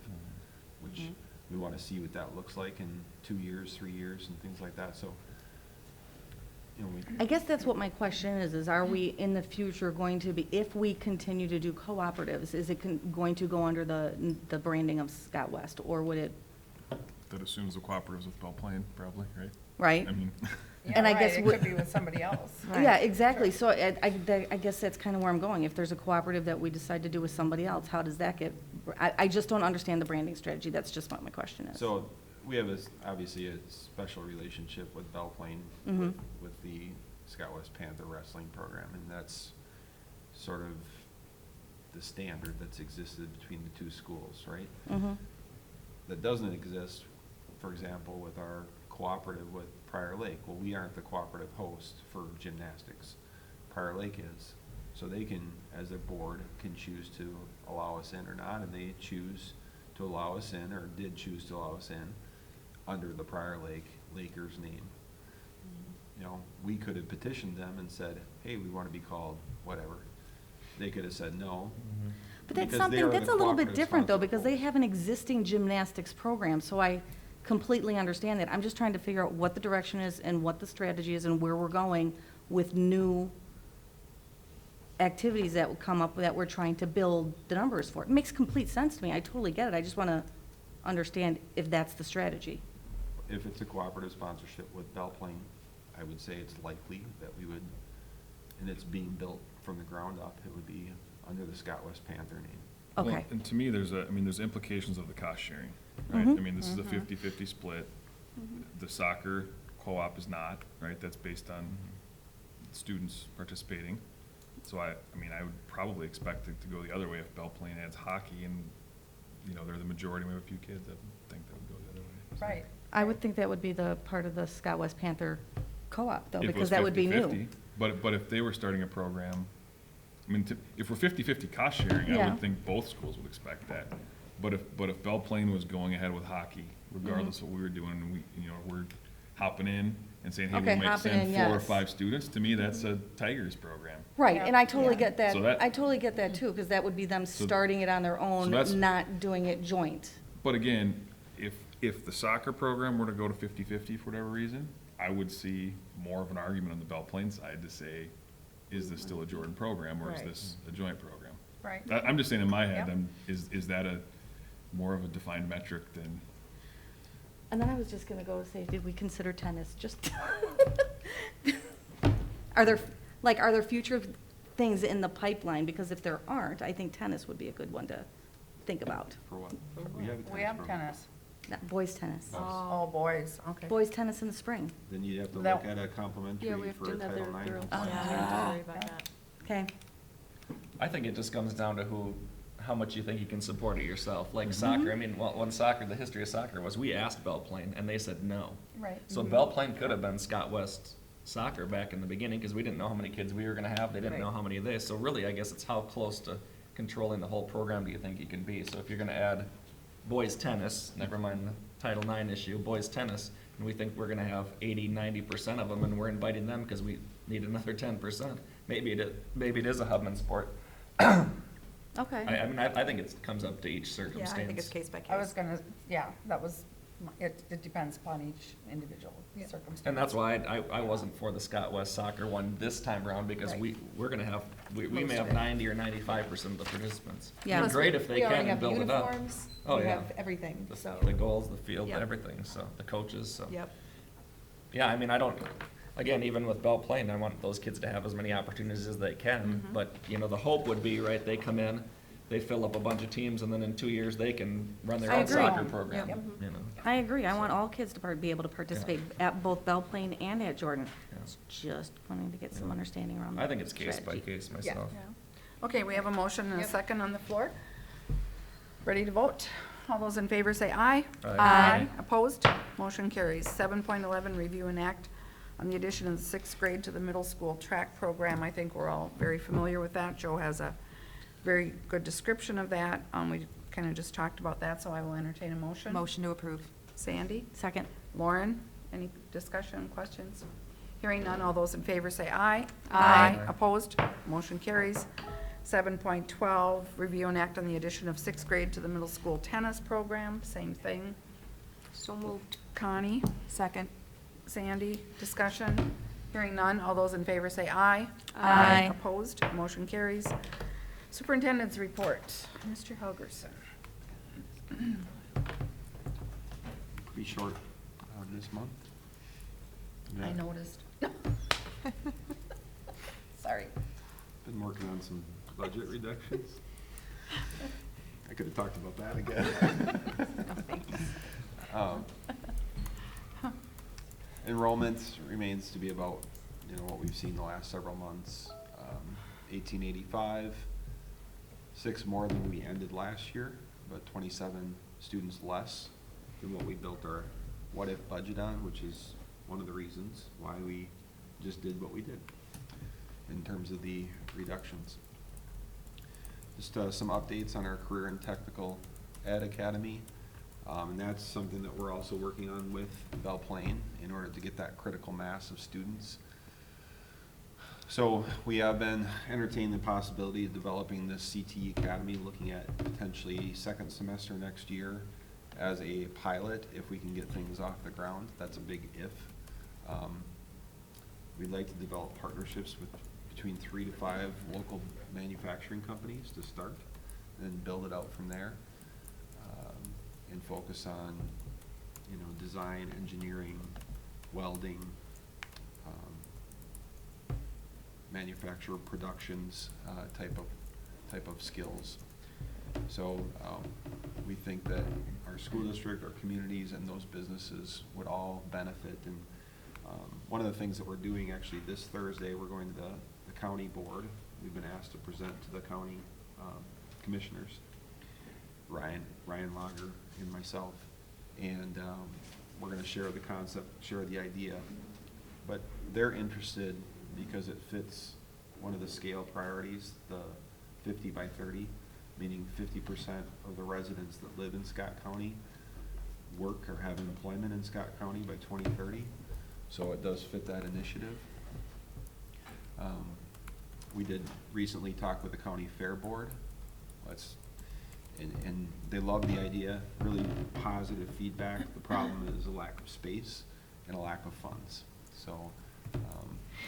Which Mhm. we want to see what that looks like in 2 years, 3 years, and things like that, so. You know, I guess that's what my question is are we in the future going to be, if we continue to do cooperatives, is it going to go under the branding of Scott West, or would it, That assumes the cooperatives with Belle Plaine, probably, right? right? I mean, And I guess It what- could be with somebody else. Yeah, exactly. So I guess that's kind of where I'm going. If there's a cooperative that we decide to do with somebody else, how does that get, I just don't understand the branding strategy. That's just what my question is. So, we have obviously a special relationship with Belle Plaine, Mhm. with the Scott West Panther wrestling program, and that's sort of the standard that's existed between the two schools, right? Mhm. That doesn't exist, for example, with our cooperative with Prior Lake. Well, we aren't the cooperative host for gymnastics. Prior Lake is. So they can, as a board, can choose to allow us in or not, and they choose to allow us in, or did choose to allow us in, under the Prior Lake Lakers name. You know, we could have petitioned them and said, hey, we want to be called whatever. They could have said no. But that's because they something, are that's the a little bit cooperative different though, sponsor because they host. have an existing gymnastics program, so I completely understand that. I'm just trying to figure out what the direction is and what the strategy is and where we're going with new activities that will come up that we're trying to build the numbers for. It makes complete sense to me. I totally get it. I just want to understand if that's the strategy. If it's a cooperative sponsorship with Belle Plaine, I would say it's likely that we would, and it's being built from the ground up, it would be under the Scott West Panther name. well, Okay. and to me, there's implications of the cost sharing, right? Mhm. I mean, this is a 50-50 split. The soccer co-op is not, right? That's based on students participating. So I mean, I would probably expect it to go the other way if Belle Plaine adds hockey and, you know, they're the majority, we have a few kids that think that would go the other way. So Right. I would think that would be the part of the Scott West Panther co-op though, if it because was that would be 50-50, new. But if they were starting a program, I mean, if we're 50-50 cost sharing, I Yeah. would think both schools would expect that. But if Belle Plaine was going ahead with hockey, regardless Mm-hmm. of what we were doing, and we're hopping in and saying, hey, Okay, we might hopping send in, 4 or yes. 5 students, to me, that's a Tigers program. Right, Yeah. and I totally Yeah. get that, So that- I totally get that too, because that would be them So- starting it on their own, that's- not doing it joint. But again, if the soccer program were to go to 50-50 for whatever reason, I would see more of an argument on the Belle Plaine side to say, is this still a Jordan program, or is Right. this a joint program? Right. I'm just saying in my head, Yep. is that a more of a defined metric than, And then I was just gonna go say, did we consider tennis, just, are there future things in the pipeline? Because if there aren't, I think tennis would be a good one to think about. For what? We have program. tennis. Not boys tennis. Oh, boys, okay. Boys tennis in the spring. Then you'd have to That- look at a Yeah, we complimentary have for to a another Title IX. girls. Oh. Sorry about that. Okay, I think it just comes down to how much you think you can support it yourself. Mm-hmm. Like soccer, I mean, when soccer, the history of soccer was, we asked Belle Plaine, and they said no. Right. So Belle Plaine could have been Scott West soccer back in the beginning, because we didn't know how many kids we were gonna have, they didn't Right. know how many of this. So really, I guess it's how close to controlling the whole program do you think you can be? So if you're gonna add boys tennis, never mind the Title IX issue, boys tennis, and we think we're gonna have 80-90% of them, and we're inviting them because we need another 10%. Maybe it is a Hubman sport. okay. I mean, I think it comes up to each Yeah, circumstance. I think it's case by case. I was gonna, yeah, that was, it depends upon each individual circumstance. And that's why I wasn't for the Scott West soccer one this time around, because Right. we're gonna have, we may Most have of it. 90 or 95% of the participants. Yeah. It'd be great if they can and build it up. Oh, We yeah. have everything, so. The goals, the field, Yep. everything, so, the coaches, so. Yep. Yeah, I mean, I don't, again, even with Belle Plaine, I want those kids to have as many opportunities as they can, Mm-hmm. but, you know, the hope would be, right, they come in, they fill up a bunch of teams, and then in 2 years, they can run their I own agree. soccer program, Yep. you know? I agree. I want all kids to be able to participate at both Belle Plaine and at Jordan. Yeah. Just wanting to get some Yeah. understanding around that I think it's case by strategy. case myself. Okay, we have a motion and a Yep. second on the floor. Ready to vote? All those in favor say aye. Aye. Opposed? Motion carries. 7.11, review and act on the addition of the 6th grade to the middle school track program. I think we're all very familiar with that. Joe has a very good description of that. We kind of just talked about that, so I will entertain a motion. Motion to approve. Sandy? Second. Lauren? Any discussion, questions? Hearing none, all those in favor say aye. Aye. Opposed? Motion carries. 7.12, review and act on the addition of 6th grade to the middle school tennis program. Same thing. So moved. Connie? Second. Sandy? Discussion? Hearing none, all those in favor say aye. Aye. Opposed? Motion carries. Superintendent's report. Mr. Helgerson. Pretty short this month. I Yeah. noticed. Sorry. Been working on some budget reductions. I could have talked about that again. Enrollment remains to be about, what we've seen the last several months. 1885, 6 more than we ended last year, but 27 students less than what we built our what-if budget on, which is one of the reasons why we just did what we did in terms of the reductions. Just some updates on our Career and Technical Ed Academy. And that's something that we're also working on with Belle Plaine in order to get that critical mass of students. So we have been entertaining the possibility of developing this CTE Academy, looking at potentially second semester next year as a pilot if we can get things off the ground. That's a big if. We'd like to develop partnerships with between 3 to 5 local manufacturing companies to start, and then build it out from there, and focus on, design, engineering, welding, manufacturer productions, type of skills. So we think that our school district, our communities, and those businesses would all benefit. And one of the things that we're doing actually this Thursday, we're going to the county board. We've been asked to present to the county commissioners, Ryan Lager and myself, and we're going to share the concept, share the idea. But they're interested because it fits one of the scale priorities, the 50 by 30, meaning 50% of the residents that live in Scott County work or have employment in Scott County by 2030. So it does fit that initiative. We did recently talk with the county fair board. And they love the idea, really positive feedback. The problem is a lack of space and a lack of funds. So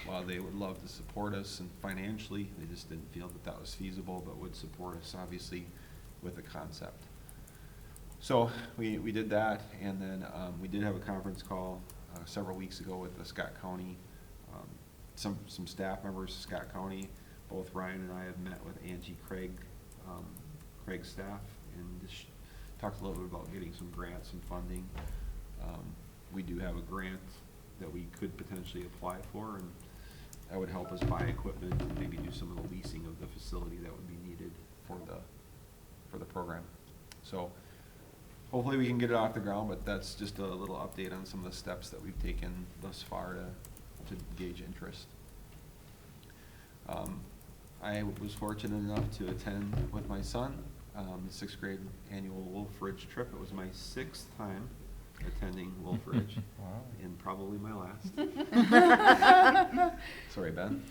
while they would love to support us and financially, they just didn't feel that that was feasible, but would support us obviously with the concept. So we did that, and then we did have a conference call several weeks ago with the Scott County, some staff members of Scott County. Both Ryan and I have met with Angie Craig's staff, and just talked a little bit about getting some grants and funding. We do have a grant that we could potentially apply for, and that would help us buy equipment and maybe do some of the leasing of the facility that would be needed for the program. So hopefully we can get it off the ground, but that's just a little update on some of the steps that we've taken thus far to gauge interest. I was fortunate enough to attend with my son the 6th grade annual Wolf Ridge trip. It was my 6th time attending Wolf Ridge, and probably my last. Sorry, Ben.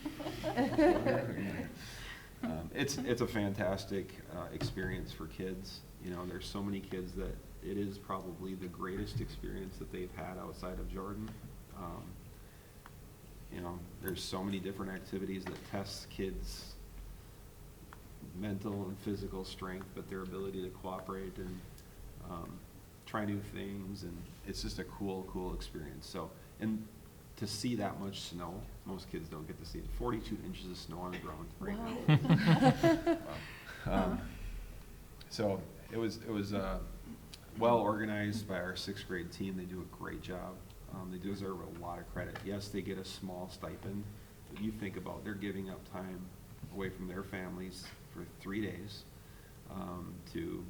It's a fantastic experience for kids. There's so many kids that it is probably the greatest experience that they've had outside of Jordan. There's so many different activities that test kids' mental and physical strength, but their ability to cooperate and try new things, and it's just a cool experience. So, and to see that much snow, most kids don't get to see it. 42 inches of snow on the ground right now. So it was well organized by our 6th grade team. They do a great job. They deserve a lot of credit. Yes, they get a small stipend, but you think about they're giving up time away from their families for 3 days to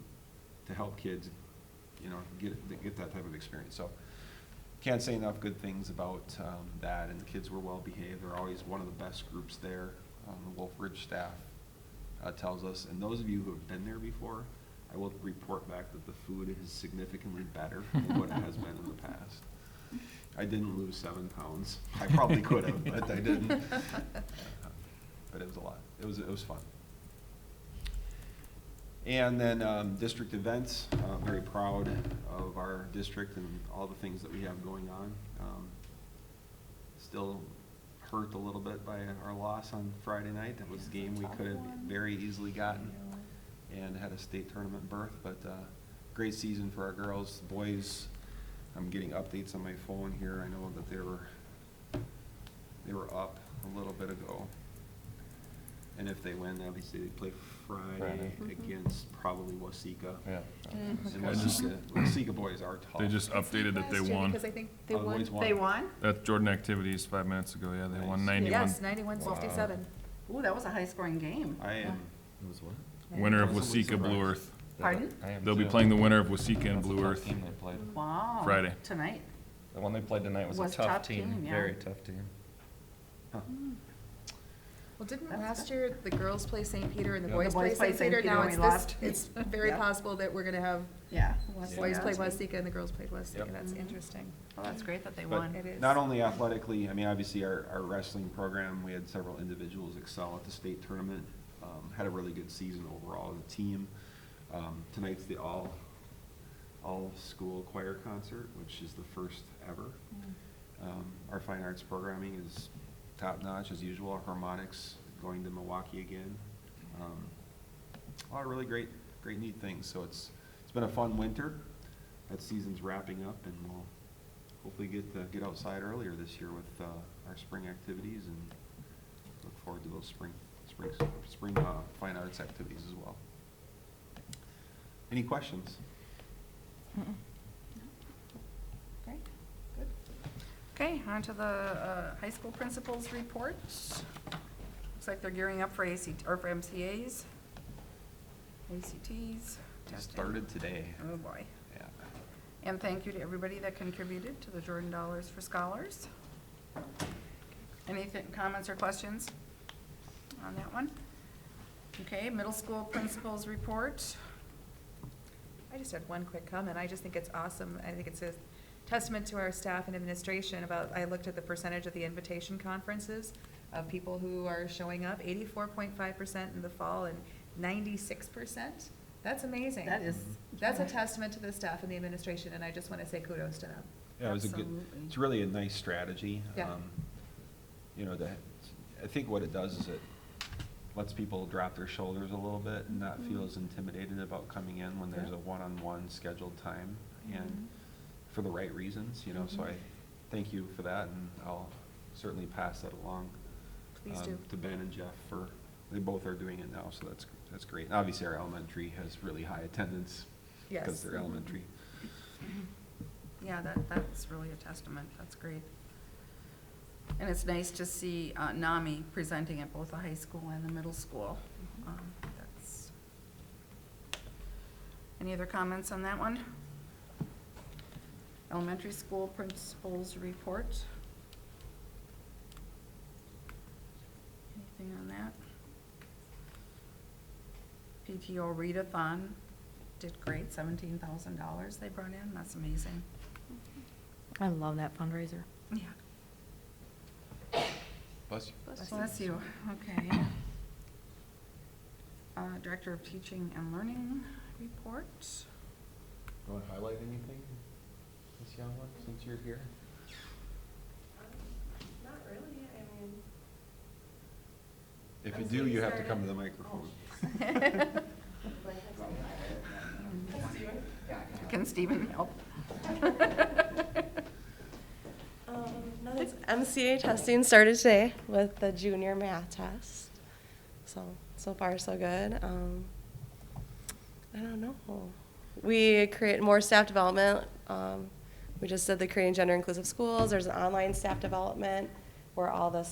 to help kids, get that type of experience. So can't say enough good things about that, and the kids were well behaved. They're always one of the best groups there. The Wolf Ridge staff tells us, and those of you who have been there before, I will report back that the food is significantly better than what it has been in the past. I didn't lose 7 pounds. I probably could have, but I didn't. But it was a lot. It was fun. And then district events, very proud of our district and all the things that we have going on. Still hurt a little bit by our loss on Friday night. That was a game we could have very easily gotten and had a state tournament berth, but great season for our girls. Boys, I'm getting updates on my phone here. I know that they were up a little bit ago. And if they win, obviously they play Friday against probably Wasika. Yeah. And Wasika boys are tough. They just updated that they won. Because I think they Oh, the won. boys won. They won? That Jordan Activities 5 minutes ago, yeah, they won Nice. 91. Yes, 91-57. Ooh, that was a high-scoring game. I am, It was what? Winner of Wasn't Wasika Blue surprised. Earth. Pardon? I am They'll be too. playing the winner of Wasika and That's a Blue tough Earth. team they played. Wow. Friday. Tonight. The one they played tonight was a Was tough tough team, team, yeah. very tough team. Well, didn't That's last good. year the girls play St. Peter and the Yeah. boys The boys play play St. Peter? Now and it's we this, lost. it's very Yeah. possible that we're gonna have Yeah. boys Yeah. play Wasika and the girls play Wasika. Yep. That's interesting. Well, that's great that they But won. It is. not only athletically, I mean, obviously our wrestling program, we had several individuals excel at the state tournament. Had a really good season overall as a team. Tonight's the all-school choir concert, which is the first ever. Our fine arts programming is top-notch as usual. Our harmonics going to Milwaukee again. A lot of really great, neat things. So it's been a fun winter. That season's wrapping up, and we'll hopefully get outside earlier this year with our spring activities, and look forward to those spring fine arts activities as well. Any questions? Great, good. Okay, on to the high school principals report. Looks like they're gearing up for for MCAs, ACTs. Just testing. started today. Oh, boy. Yeah. And thank you to everybody that contributed to the Jordan Dollars for Scholars. Anything, comments or questions on that one? Okay, middle school principals report. I just had one quick comment. I just think it's awesome. I think it's a testament to our staff and administration about, I looked at the percentage of the invitation conferences of people who are showing up, 84.5% in the fall and 96%. That's amazing. That is. That's a testament to the staff and the administration, and I just want to say kudos to them. Yeah, it was Absolutely. it's really a nice strategy. Yeah. I think what it does is it lets people drop their shoulders a little bit and not feel as intimidated about coming in when there's Yeah. a one-on-one scheduled time, and for the right reasons, so I thank you for that, and I'll certainly pass that along. Please do. To Ben and Jeff they both are doing it now, so that's great. And obviously, our elementary has really high attendance because Yes. they're elementary. Yeah, that's really a testament. That's great. And it's nice to see NAMI presenting at both the high school and the middle school. That's. Any other comments on that one? Elementary school principals report. Anything on that? PTO readathon did great, $17,000 they brought in. That's amazing. I love that fundraiser. Yeah. Bless you. Bless you, okay. Director of Teaching and Learning report. You want to highlight anything, Ms. Youngwood, since you're here? Not really, I mean. If you do, you have to come to the microphone. Can Stephen help? MCA testing started today with the junior math test. So far so good. I don't know. We create more staff development. We just did the Creating Gender Inclusive Schools. There's an online staff development where all the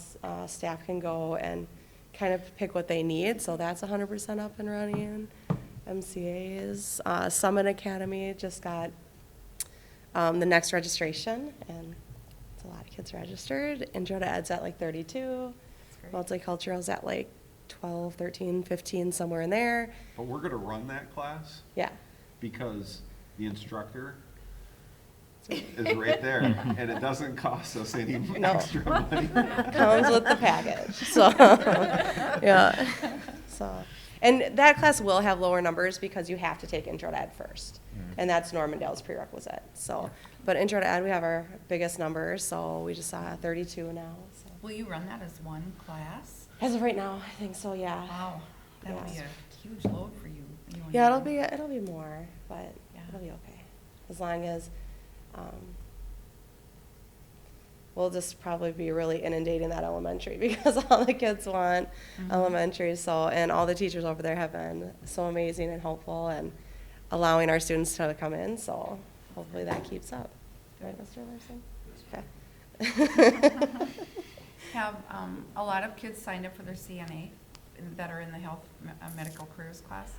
staff can go and kind of pick what they need. So that's 100% up and running. MCA's. Summit Academy just got the next registration, and it's a lot of kids registered. Intro to Ed's at like 32. Multicultural's at like 12, 13, 15, somewhere in there. But we're gonna run that class Yeah. because the instructor is right there, and it doesn't cost us any No. extra money. Comes with the package. So, yeah. So, and that class will have lower numbers because you have to take Intro to Ed first. And that's Normandale's prerequisite. So, but Intro to Ed, we have our biggest numbers, so we just saw 32 now. So. Will you run that as one class? As of right now, I think so, yeah. Wow, that'll be Yeah. a huge load for you. and Yeah, your- it'll be more, but Yeah. it'll be okay. As long as, we'll just probably be really inundating that elementary because all the kids want elementary. So, and all the teachers over there have been so amazing and helpful and allowing our students to come in. So hopefully that keeps up. Right, Mr. Larson? Okay. Have a lot of kids signed up for their CNA that are in the health medical careers class?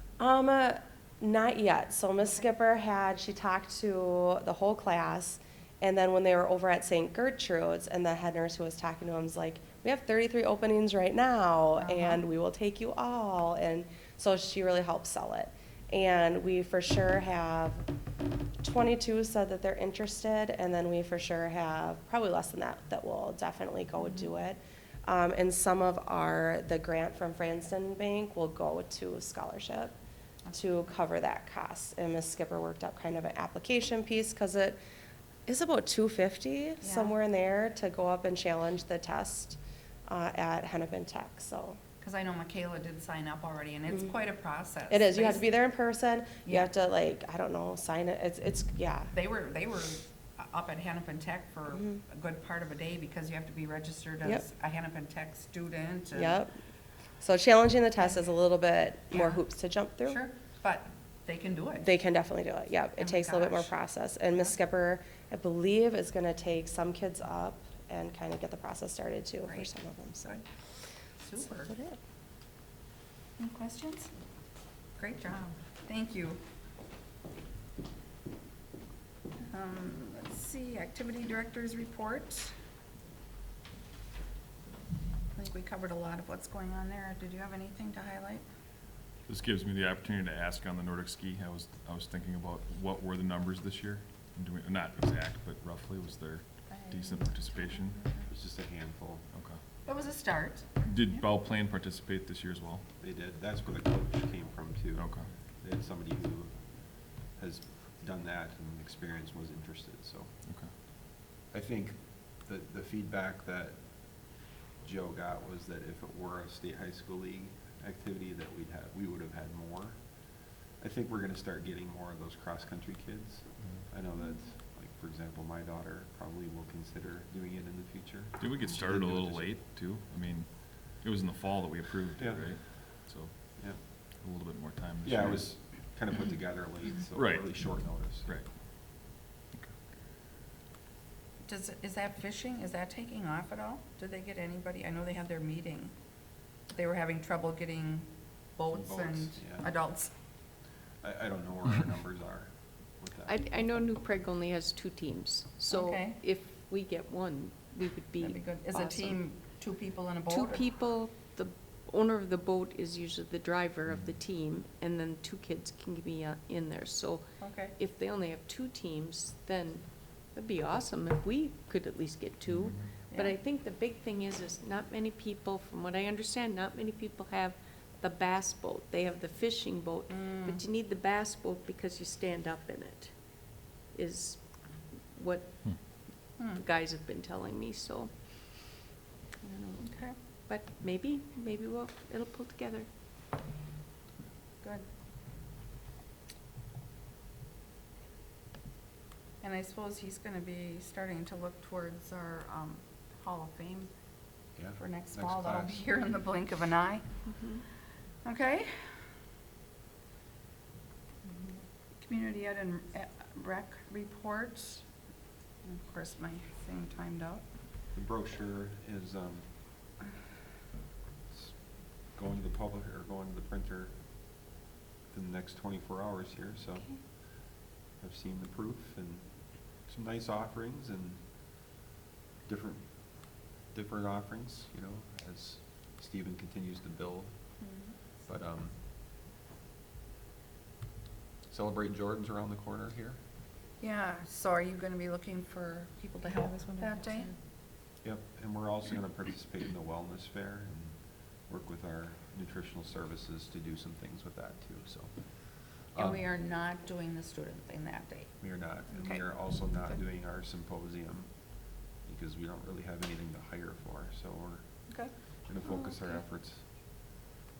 Not yet. So Miss Skipper she talked to the whole class, and then when they were over at St. Gertrude's, and the head nurse who was talking to them was like, we have 33 openings right now, and we will take you all. And so she really helped sell it. And we for sure have 22 said that they're interested, and then we for sure have probably less than that will definitely go do it. And some of the grant from Franston Bank will go to a scholarship to cover that cost. And Ms. Skipper worked up kind of an application piece because it is about $250 somewhere in there to go up and challenge the test at Hennepin Tech. So. Because I know Michaela did sign up already, and it's quite a process. It is. You have to be there in person. You Yeah. have to I don't know, sign it. It's yeah. They were up at Hennepin Tech for a good part of a day because you have to be registered Yep. as a Hennepin Tech student. and- Yep. So challenging the test is a little bit more Yeah. hoops to jump through. Sure, but they can do it. They can definitely do it. Yep. Oh It my takes a little bit more gosh. process. And Miss Skipper, I believe, is going to take some kids up and kind of get the process started too for Great. some of them. So. Good. Super. That's about it. Any questions? Great job. Thank you. Let's see, activity director's report. I think we covered a lot of what's going on there. Did you have anything to highlight? This gives me the opportunity to ask on the Nordic ski. I was thinking about what were the numbers this year? Not exact, but roughly, was there decent participation? It was just a handful. Okay. That was a start. Did Bell Plain participate this year as well? They did. That's where the coach came from too. Okay. They had somebody who has done that and experience was interested, so. Okay. I think the feedback that Joe got was that if it were a state high school league activity that we would have had more. I think we're gonna start getting more of those cross-country kids. I know that, like, for example, my daughter probably will consider doing it in the future. Did we get She started a didn't do it little this year. late too? I mean, it was in the fall that we approved it, Yeah. right? So, Yeah. a little bit more time this Yeah, year. it was kind of put together late, so Right. really short notice. Right. Is that fishing, is that taking off at all? Did they get anybody? I know they had their meeting. They were having trouble getting boats Boats, and yeah. adults. I don't know where our numbers are with that. I know New Prague only has 2 teams, so Okay. if we get one, we would be That'd be good. Is a awesome. team 2 people in a boat? 2 or- people, the owner of the boat is usually the driver of the team, and then 2 kids can be in there. So Okay. if they only have 2 teams, then it'd be awesome if we could at least get 2. But Yeah. I think the big thing is not many people, from what I understand, not many people have the bass boat. They have the fishing boat, but you need the bass boat because you stand up in it, is what the guys have been telling me, so. I don't know. Okay, But maybe it'll pull together. good. And I suppose he's gonna be starting to look towards our Hall of Fame Yeah, for next next fall. That'll be class. here in the blink of an eye. Okay? Community Ed and Rec reports. And of course, my thing timed out. The brochure is, going to the public, or going to the printer within the next 24 hours here, so I've seen the proof and some nice offerings and different offerings, you know, as Stephen continues to build. But Celebrate Jordan's around the corner here. Yeah, so are you gonna be looking for people to help that day? Yep, and we're also gonna participate in the wellness fair and work with our nutritional services to do some things with that too, so. And we are not doing the student thing that day. We are not, and Okay. we are also not Good. doing our symposium because we don't really have anything to hire for, so we're Okay. gonna focus our efforts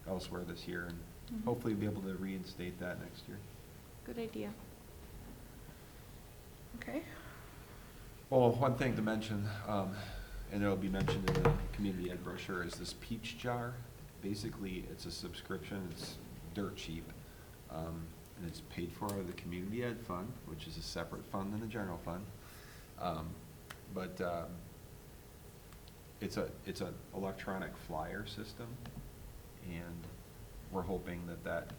elsewhere this year and Mhm. hopefully be able to reinstate that next year. Good idea. Okay. Well, one thing to mention, and it'll be mentioned in the community ed brochure, is this peach jar. Basically, it's a subscription, it's dirt cheap, and it's paid for out of the community ed fund, which is a separate fund than the general fund. But it's an electronic flyer system, and we're hoping that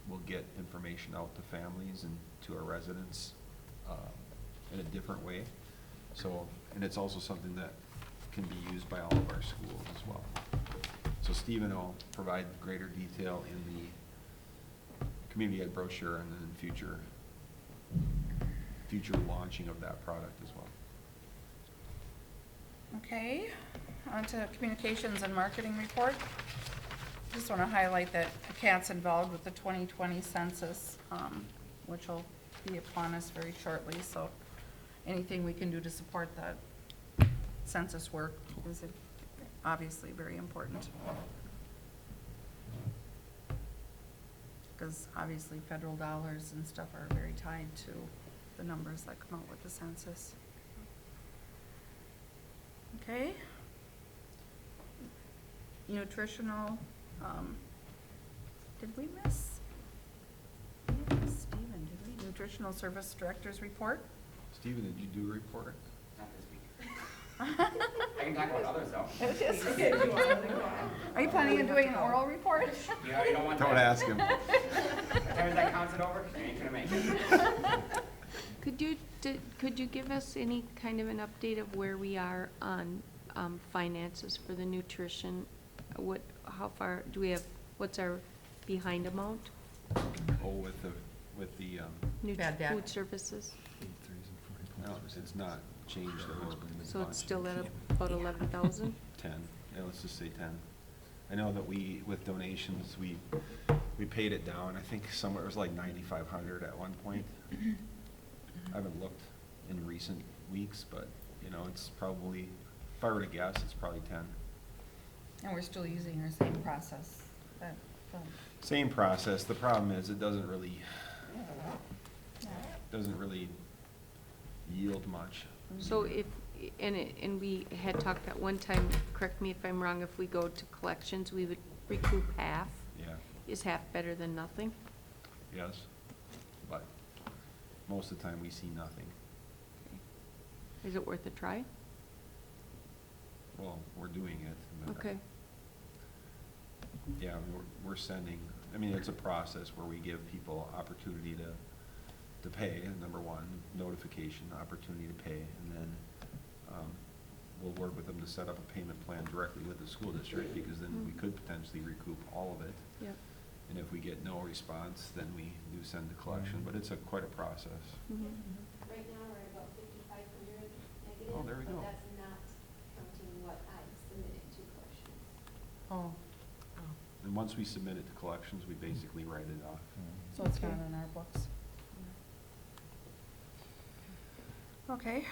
will get information out to families and to our residents in a different way. So, and it's also something that can be used by all of our schools as well. So Stephen will provide greater detail in the community ed brochure and then future launching of that product as well. Okay, on to communications and marketing report. Just want to highlight that CAT's involved with the 2020 census, which will be upon us very shortly, so anything we can do to support that census work is obviously very important. Because obviously federal dollars and stuff are very tied to the numbers that come out with the census. Okay. Nutritional, did we miss? Stephen, did we? Nutritional Service Director's report? Stephen, did you do a report? Not this week. I can talk about others though. Are you planning on doing an oral report? You don't want that. Don't ask him. By the time that counts it over, you ain't gonna make it. Could you give us any kind of an update of where we are on finances for the nutrition? How far, do we have, what's our behind amount? Oh, with the Bad debt. Food services? no, it's not changed at all. So it's still at about 11,000? 10, yeah, let's just say 10. I know that with donations, we paid it down, I think somewhere, it was like 9,500 at one point. I haven't looked in recent weeks, but, you know, it's probably, if I were to guess, it's probably 10. And we're still using our same process. Same process, the problem is it doesn't really yield much. So and we had talked at one time, correct me if I'm wrong, if we go to collections, we would recoup half. Yeah, Is half better than nothing? yes, but most of the time we see nothing. Is it worth a try? Well, we're doing it. but, Okay. Yeah, we're sending, I mean, it's a process where we give people opportunity to pay, number one, notification, opportunity to pay, and then we'll work with them to set up a payment plan directly with the school district, because then we could potentially recoup all of it. Yep. And if we get no response, then we do send to collection, but it's quite a process. Mhm. Right now, we're at about 5,500 negative. Oh, there we go. But that's not counting what I've submitted to collections. Oh, And once we submit it to collections, we basically write it off. so it's not in our books. Okay.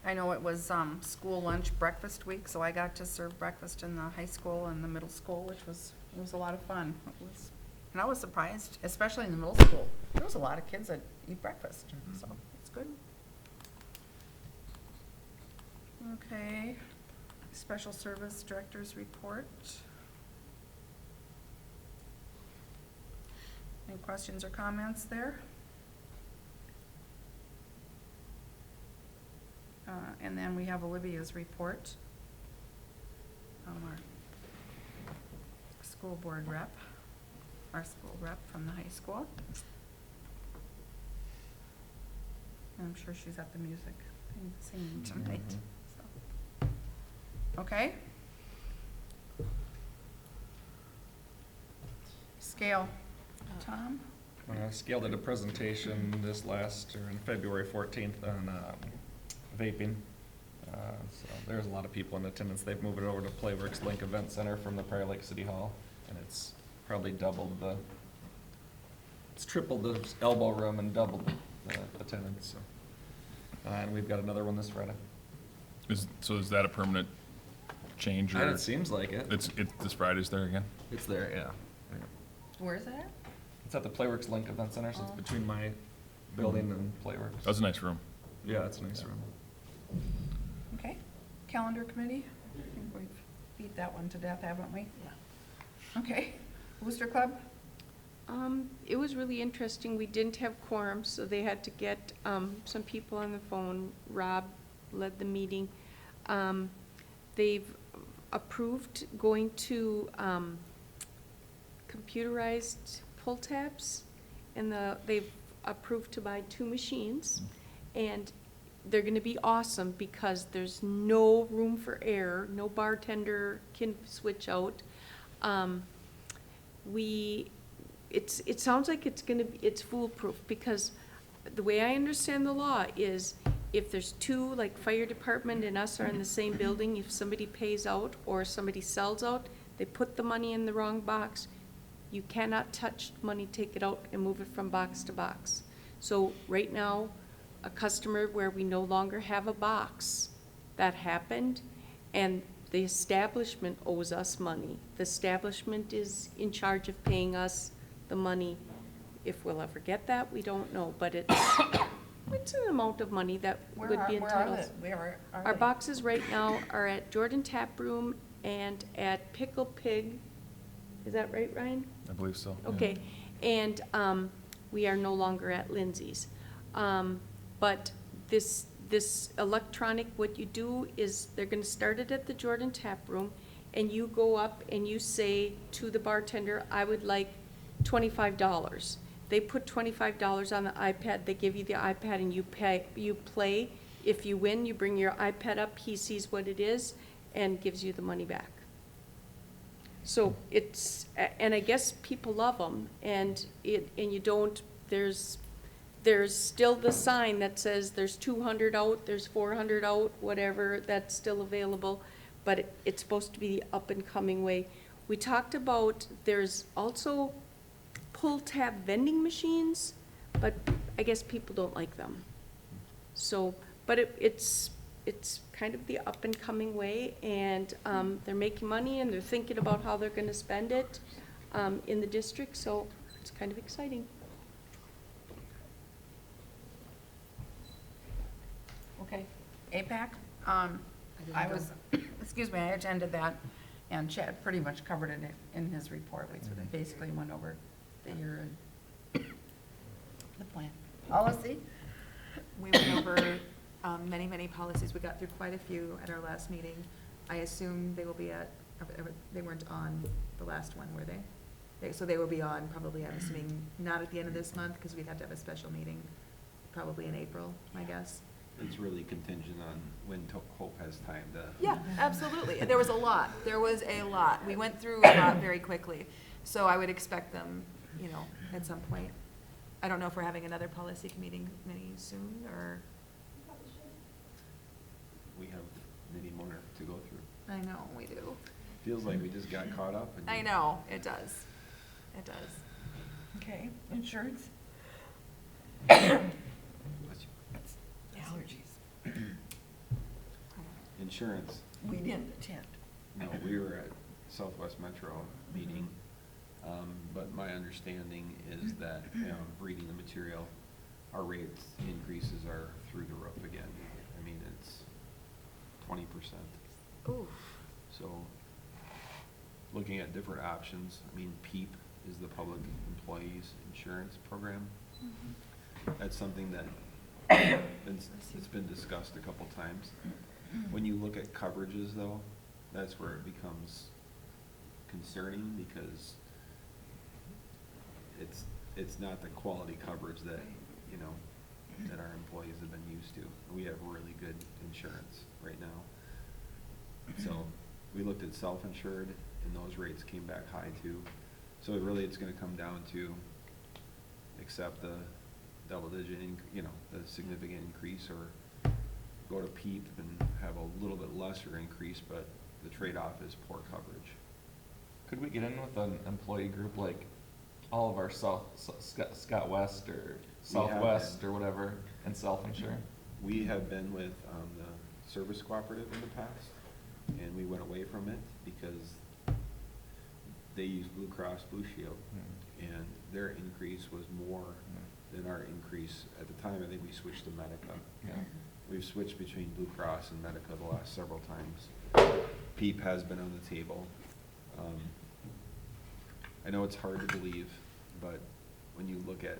I know it was, school lunch breakfast week, so I got to serve breakfast in the high school and the middle school, which was a lot of fun. And I was surprised, especially in the middle school. There was a lot of kids that eat breakfast, so it's good. Okay, Special Service Director's report. Any questions or comments there? And then we have Olivia's report. Our school board rep. our school rep from the high school. And I'm sure she's at the music thing singing tonight, so. Okay? Scale. Tom? Scale did a presentation this last, or in February 14th on vaping. So there's a lot of people in attendance. They've moved it over to Playworks Link Event Center from the Prior Lake City Hall, and it's probably it's tripled the elbow room and doubled the attendance, so. And we've got another one this Friday. So is that a permanent change, And or it seems like it. it's this Friday's there again? It's there, yeah. Where is it at? It's at the Playworks Link Event Center, so it's between my building and Playworks. That was a nice room. Yeah, it's a nice room. Okay. Calendar committee? I think we've beat that one to death, haven't we? Yeah. Okay. Booster Club? It was really interesting. We didn't have quorum, so they had to get, some people on the phone. Rob led the meeting. They've approved going to, computerized pull tabs, and they've approved to buy 2 machines, and they're gonna be awesome because there's no room for error, no bartender can switch out. It sounds like it's foolproof, because the way I understand the law is if there's 2, like fire department and us are in the same building, if somebody pays out or somebody sells out, they put the money in the wrong box, you cannot touch money, take it out and move it from box to box. So right now, a customer where we no longer have a box, that happened, and the establishment owes us money. The establishment is in charge of paying us the money. If we'll ever get that, we don't know, but it's an amount of money that would be entitled. Where are Our they? boxes right now are at Jordan Tap Room and at Pickle Pig. Is that right, Ryan? I believe so. yeah. Okay, and we are no longer at Lindsay's. But this electronic, what you do is, they're gonna start it at the Jordan Tap Room, and you go up and you say to the bartender, I would like $25. They put $25 on the iPad, they give you the iPad and you play. If you win, you bring your iPad up, he sees what it is and gives you the money back. So and I guess people love them, and you don't, there's still the sign that says there's 200 out, there's 400 out, whatever, that's still available, but it's supposed to be the up and coming way. We talked about, there's also pull tab vending machines, but I guess people don't like them. So, but it's kind of the up and coming way, and they're making money and they're thinking about how they're gonna spend it in the district, so it's kind of exciting. Okay. APAC? I was, excuse me, I attended that, and Chad pretty much covered it in his report. We sort of basically went over the year and the plan. Policy? We went over many, many policies. We got through quite a few at our last meeting. I assume they will be they weren't on the last one, were they? So they will be on probably, I'm assuming, not at the end of this month, because we'd have to have a special meeting, probably in April, my guess. It's really contingent on when Hope has time to. Yeah, absolutely. There was a lot. There was a lot. We went through a lot very quickly. So I would expect them, at some point. I don't know if we're having another policy meeting soon, or, We have many more to go through. I know, we do. Feels like we just got caught up. And I know, it does. It does. Okay. Insurance? Allergies. Insurance. We didn't attend. No, we were at Southwest Metro meeting, but my understanding is that, reading the material, our rates increases are through the roof again. I mean, it's 20%. Ooh. So, looking at different options, I mean, PEEP is the Public Employees Insurance Program. That's something that it's been discussed a couple times. When you look at coverages, though, that's where it becomes concerning, because it's not the quality coverage that, you know, that our employees have been used to. We have really good insurance right now. So we looked at self-insured and those rates came back high too. So really it's gonna come down to accept the double-digit, you know, the significant increase, or go to PEEP and have a little bit lesser increase, but the trade-off is poor coverage. Could we get in with an employee group like all of our Scott West or Southwest or whatever and self-insure? We have been with the service cooperative in the past, and we went away from it because they use Blue Cross Blue Shield, and their increase was more than our increase. At the time, I think we switched to Medica. Yeah. We've switched between Blue Cross and Medica the last several times. PEEP has been on the table. I know it's hard to believe, but when you look at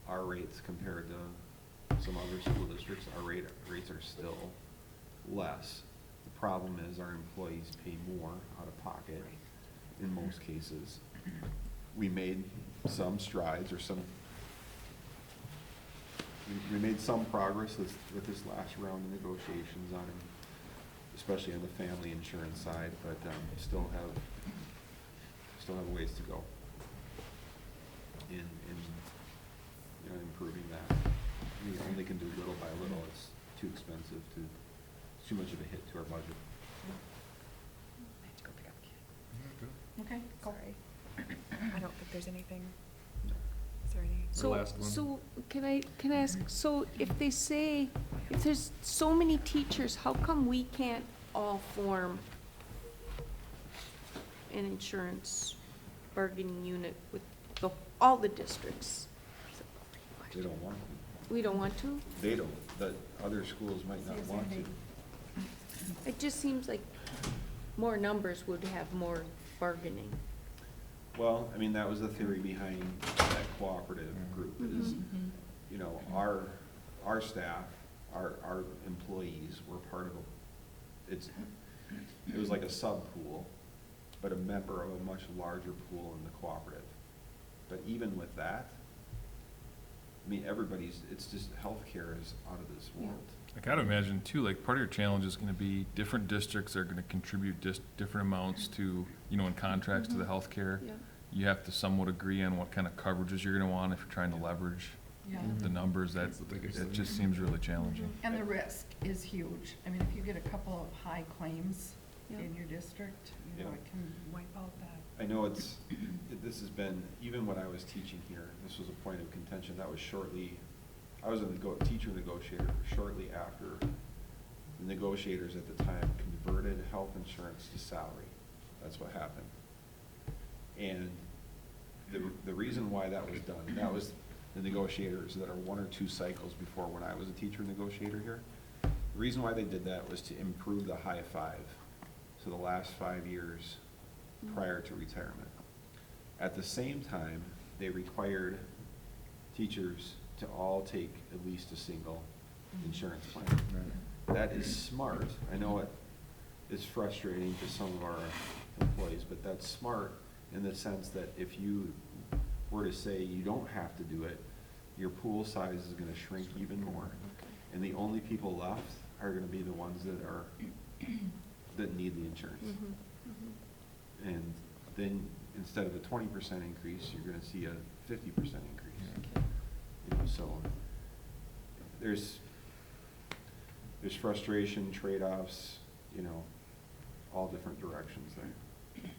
our rates compared to some other school districts, our rates are still less. The problem is our employees pay more out of pocket in most cases. We made some strides, or we made some progress with this last round of negotiations on, especially on the family insurance side, but still have a ways to go in you know, improving that. We only can do little by little. It's too expensive it's too much of a hit to our budget. I have to go pick up a kid. Okay, go. Sorry. I don't think there's anything. No. Is there any? So- last one. So, can I ask, so if there's so many teachers, how come we can't all form an insurance bargaining unit with all the districts? They don't want to. We don't want to? They don't, but other schools might not want to. It just seems like more numbers would have more bargaining. Well, I mean, that was the theory behind that cooperative group is, you know, our staff, our employees were part of it was like a sub-pool, but a member of a much larger pool in the cooperative. But even with that, I mean, it's just healthcare is out of this world. I gotta imagine too, like, part of your challenge is gonna be different districts are gonna contribute just different amounts to, you know, in contracts to the healthcare. Yeah. You have to somewhat agree on what kind of coverages you're gonna want if you're trying to leverage Yeah. the numbers. That's the biggest It thing. just seems really challenging. And the risk is huge. I mean, if you get a couple of high claims Yeah. in your district, you know, Yeah. it can wipe out that. I know this has been, even when I was teaching here, this was a point of contention. That was I was a teacher negotiator shortly after the negotiators at the time converted health insurance to salary. That's what happened. And the reason why that was done, and that was the negotiators that are 1 or 2 cycles before when I was a teacher negotiator here. The reason why they did that was to improve the high five, so the last 5 years prior to retirement. At the same time, they required teachers to all take at least a single insurance plan. That is smart. I know it is frustrating to some of our employees, but that's smart in the sense that if you were to say you don't have to do it, your pool size is gonna shrink even more. And the only people left are gonna be the ones that need the insurance. And then instead of a 20% increase, you're gonna see a 50% increase. You know, so there's frustration, trade-offs, you know, all different directions there.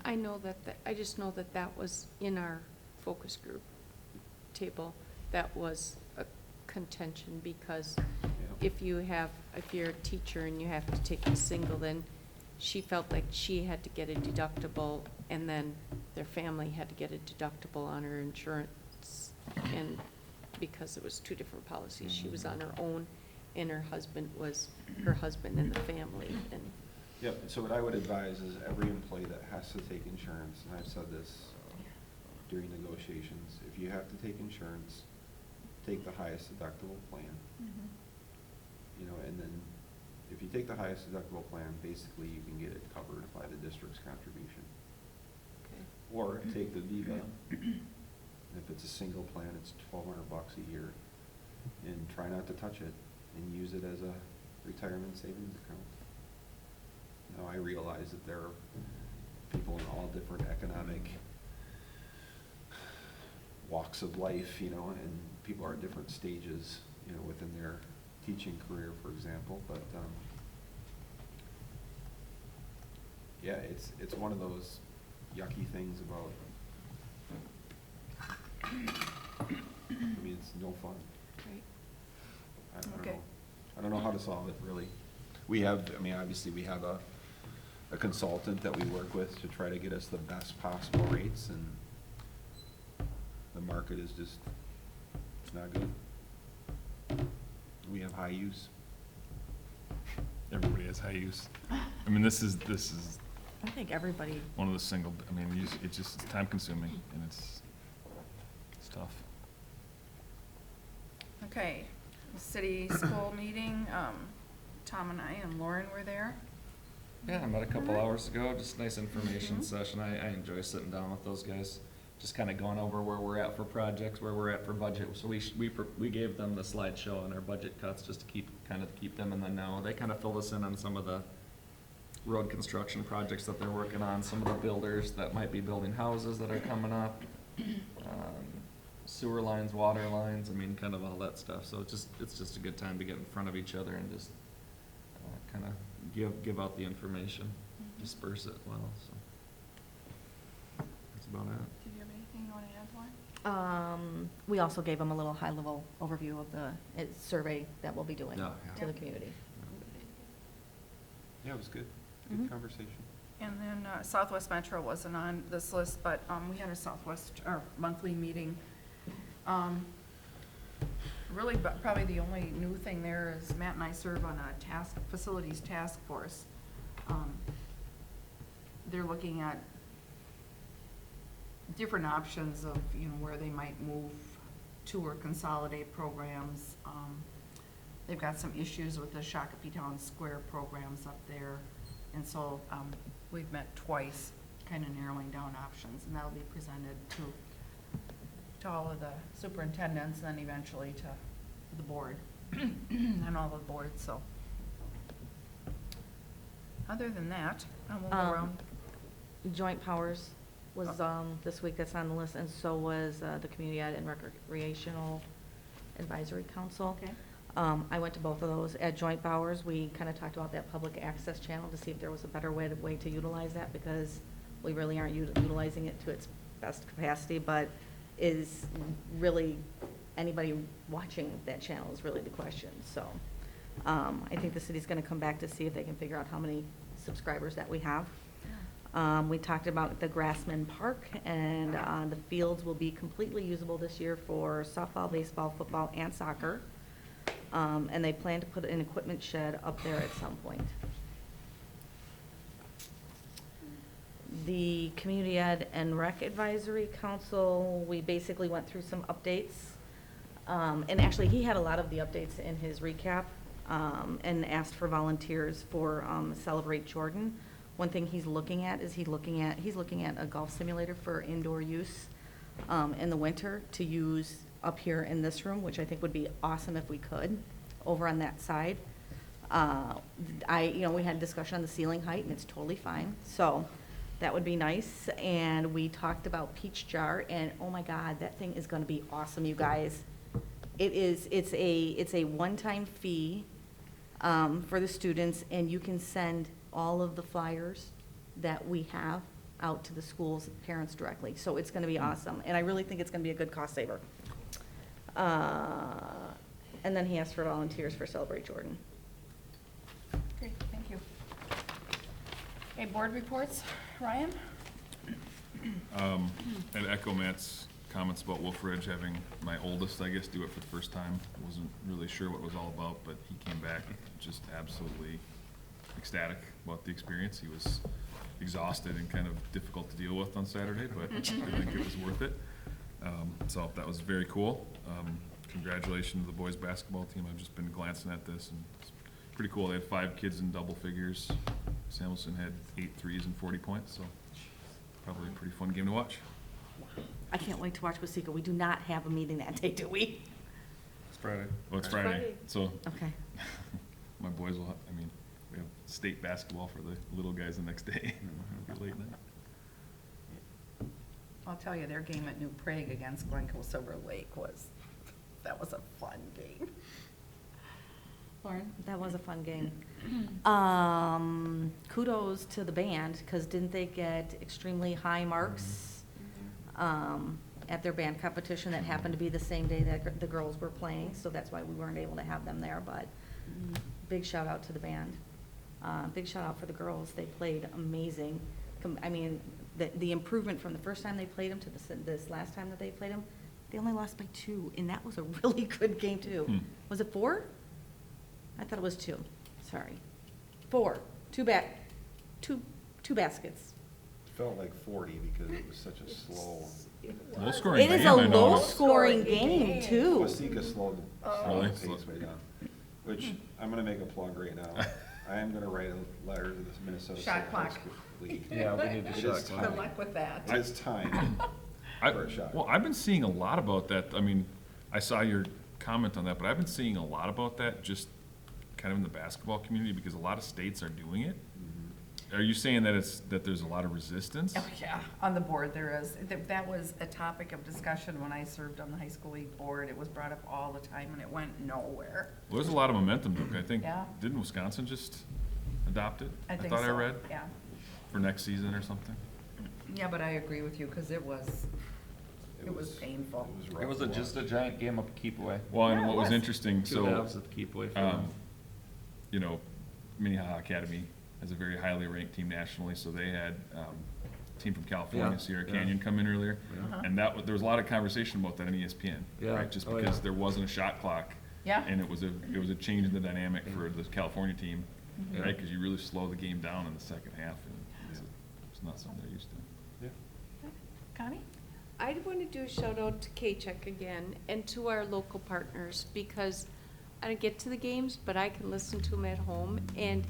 I know I just know that was in our focus group table, that was a contention, because Yeah. if you're a teacher and you have to take a single, then she felt like she had to get a deductible, and then their family had to get a deductible on her insurance, and because it was 2 different policies, she was on her own, and her husband was her husband in the family, and Yep, so what I would advise is every employee that has to take insurance, and I've said this during negotiations, if you have to take insurance, take the highest deductible plan. You know, and then if you take the highest deductible plan, basically you can get it covered by the district's contribution. okay. Or take the Viva. If it's a single plan, it's $1,200 a year. And try not to touch it and use it as a retirement savings account. Now, I realize that there are people in all different economic walks of life, you know, and people are at different stages, you know, within their teaching career, for example, but, yeah, it's one of those yucky things about, I mean, it's no fun. Right. I don't Okay. know. I don't know how to solve it, really. We have, I mean, obviously, we have a consultant that we work with to try to get us the best possible rates, and the market is just, it's not good. We have high use. Everybody has high use. I mean, this is I think everybody, one of the single, I mean, it's just time consuming and it's tough. Okay, city school meeting, Tom and I and Lauren were there. Yeah, I met a couple hours ago, just nice information session. I enjoy sitting down with those guys, just kind of going over where we're at for projects, where we're at for budget. So we gave them the slideshow and our budget cuts just to keep them in the know. They kind of filled us in on some of the road construction projects that they're working on, some of the builders that might be building houses that are coming up, sewer lines, water lines, I mean, kind of all that stuff. So it's just a good time to get in front of each other and just kind of give out the information, disperse it well, so. That's about it. Did you have anything you want to add, Lauren? we also gave them a little high-level overview of the survey that we'll be doing Yeah, to the community. Yeah, it was good. Mhm. Good conversation. And then Southwest Metro wasn't on this list, but we had a Southwest, our monthly meeting. Really, probably the only new thing there is Matt and I serve on a facilities task force. They're looking at different options of, you know, where they might move to or consolidate programs. They've got some issues with the Shakopee Town Square programs up there. And so, we've met twice, kind of narrowing down options, and that'll be presented to all of the superintendents, and then eventually to the board, and all the boards, so. Other than that, we'll go around. Joint Powers was, this week, that's on the list, and so was, the Community Ed and Recreational Advisory Council. Okay. I went to both of those. At Joint Powers, we kind of talked about that public access channel to see if there was a better way to utilize that, because we really aren't utilizing it to its best capacity, but is really, anybody watching that channel is really the question, so. I think the city's gonna come back to see if they can figure out how many subscribers that we have. We talked about the Grassman Park, and the fields will be completely usable this year for softball, baseball, football, and soccer. And they plan to put an equipment shed up there at some point. The Community Ed and Rec Advisory Council, we basically went through some updates. And actually, he had a lot of the updates in his recap, and asked for volunteers for Celebrate Jordan. One thing he's looking at is he's looking at a golf simulator for indoor use in the winter to use up here in this room, which I think would be awesome if we could, over on that side. We had a discussion on the ceiling height, and it's totally fine, so that would be nice. And we talked about Peach Jar, and oh my God, that thing is gonna be awesome, you guys. It's a one-time fee for the students, and you can send all of the flyers that we have out to the schools' parents directly, so it's gonna be awesome, and I really think it's gonna be a good cost saver. And then he asked for volunteers for Celebrate Jordan. Great, thank you. Okay, board reports, Ryan? I'd echo Matt's comments about Wolf Ridge having my oldest, I guess, do it for the first time. Wasn't really sure what it was all about, but he came back just absolutely ecstatic about the experience. He was exhausted and kind of difficult to deal with on Saturday, but I think it was worth it. So that was very cool. Congratulations to the boys basketball team. I've just been glancing at this, and it's pretty cool. They had 5 kids in double figures. Samuelson had 8 threes and 40 points, so probably a pretty fun game to watch. I can't wait to watch Wasika. We do not have a meeting that day, do we? It's Friday. Well, it's Friday. Friday, so Okay. my boys will, I mean, we have state basketball for the little guys the next day. It'll be late night. I'll tell you, their game at New Prague against Glencoe Silver Lake that was a fun game. Lauren? That was a fun game. Kudos to the band, because didn't they get extremely high marks at their band competition that happened to be the same day that the girls were playing, so that's why we weren't able to have them there, but big shout out to the band. Big shout out for the girls. They played amazing. I mean, the improvement from the first time they played them to this last time that they played them, they only lost by 2, and that was a really good game too. Was it 4? I thought it was 2. Sorry. 4. 2 baskets. Felt like 40 because it was such a slow. Low scoring It is game, a I know. low-scoring game, too. Wasika slowed Really? the pace way down, which I'm gonna make a plug right now. I am gonna write a letter to the Minnesota Shot State High clock. School League. Yeah, we need to It shot is clock. Good time. luck with that. It is time for a shot. Well, I've been seeing a lot about that. I mean, I saw your comment on that, but I've been seeing a lot about that just kind of in the basketball community because a lot of states are doing it. Are you saying that there's a lot of resistance? Oh, yeah, on the board there is. That was a topic of discussion when I served on the high school league board. It was brought up all the time and it went nowhere. Well, there's a lot of momentum, Duke. I think, Yeah. didn't Wisconsin just adopt it? I think thought I so, read, yeah. for next season or something. Yeah, but I agree with you, because it was painful. rough It was to watch. just a giant game of keep away. Well, Yeah, and it what was was. interesting, Two so, halves of keep away from them. you know, Minnehaha Academy has a very highly ranked team nationally, so they had, a team from California, Yeah, Sierra yeah. Canyon, come in earlier. Yeah. And there was a lot of conversation about that on ESPN, Yeah. right? Just Oh, because yeah. there wasn't a shot clock. Yeah. And it was a change in the dynamic for the California team, Yeah. right? Because you really slow the game down in the second half, and it's not something they're used to. Connie? I want to do a shout out to K-Check again and to our local partners because I don't get to the games, but I can listen to them at home. And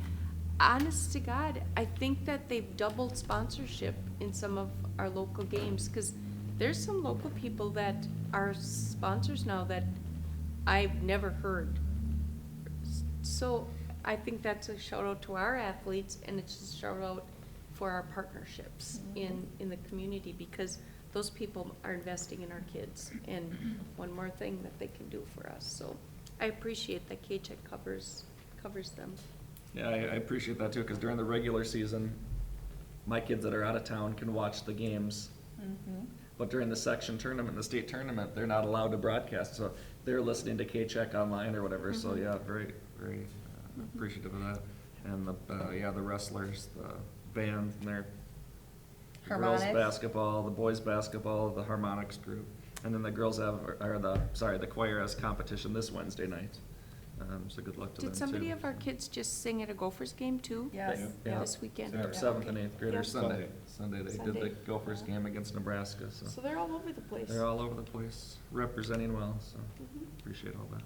honest to God, I think that they've doubled sponsorship in some of our local games because there's some local people that are sponsors now that I've never heard. So I think that's a shout out to our athletes and it's a shout out for our partnerships in the community because those people are investing in our kids and one more thing that they can do for us. So I appreciate that K-Check covers them. Yeah, I appreciate that too, because during the regular season, my kids that are out of town can watch the games. But during the section tournament, the state tournament, they're not allowed to broadcast, so they're listening to K-Check online or whatever, so yeah, very, very appreciative of that. And the wrestlers, the band, and their girls Harmonics. basketball, the boys basketball, the harmonics group. And then the girls the choir has competition this Wednesday night. So good luck to them too. Did somebody of our kids just sing at a Gophers game too? Yes. Yeah. This weekend? Our seventh and eighth graders Yeah. Sunday they did Sunday. the Gophers game against Nebraska, So so they're all over the place. they're all over the place, representing well, so appreciate all that.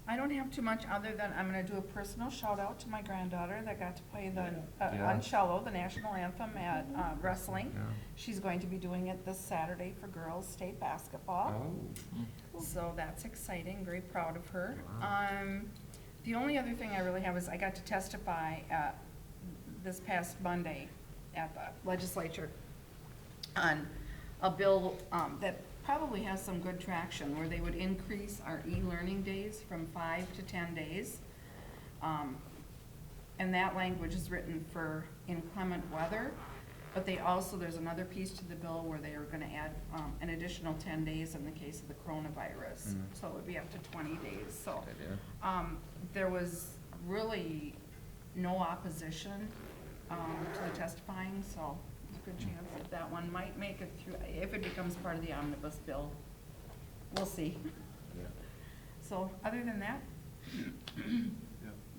I don't have too much other than I'm gonna do a personal shout out to my granddaughter that got to play Yeah. on cello, the national anthem at wrestling. Yeah. She's going to be doing it this Saturday for girls state basketball. So that's exciting, very proud of her. The only other thing I really have is I got to testify this past Monday at the legislature on a bill that probably has some good traction, where they would increase our e-learning days from 5 to 10 days. And that language is written for inclement weather, but there's another piece to the bill where they are gonna add an additional 10 days in the case of the coronavirus. So it would be up to 20 days, so. There was really no opposition to the testifying, so there's a good chance that that one might make it through, if it becomes part of the omnibus bill. We'll see. So, other than that,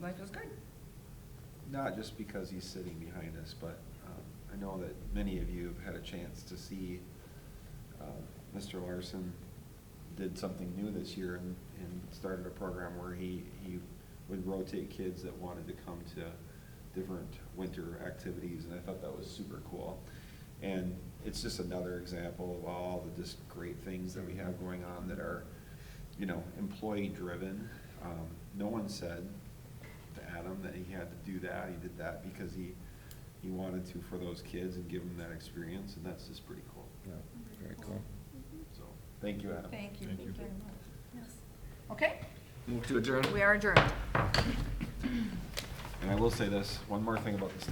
life is good. Not just because he's sitting behind us, but I know that many of you have had a chance to see Mr. Larson did something new this year and started a program where he would rotate kids that wanted to come to different winter activities, and I thought that was super cool. And it's just another example of all the just great things that we have going on that are, you know, employee-driven. No one said to Adam that he had to do that. He did that because he wanted to for those kids and give them that experience, and that's just pretty cool. Yeah, very cool. So, thank you, Adam. Thank you. Thank you. very much. Yes. Okay, Move to adjourn? we are adjourned. And I will say this, one more thing about the state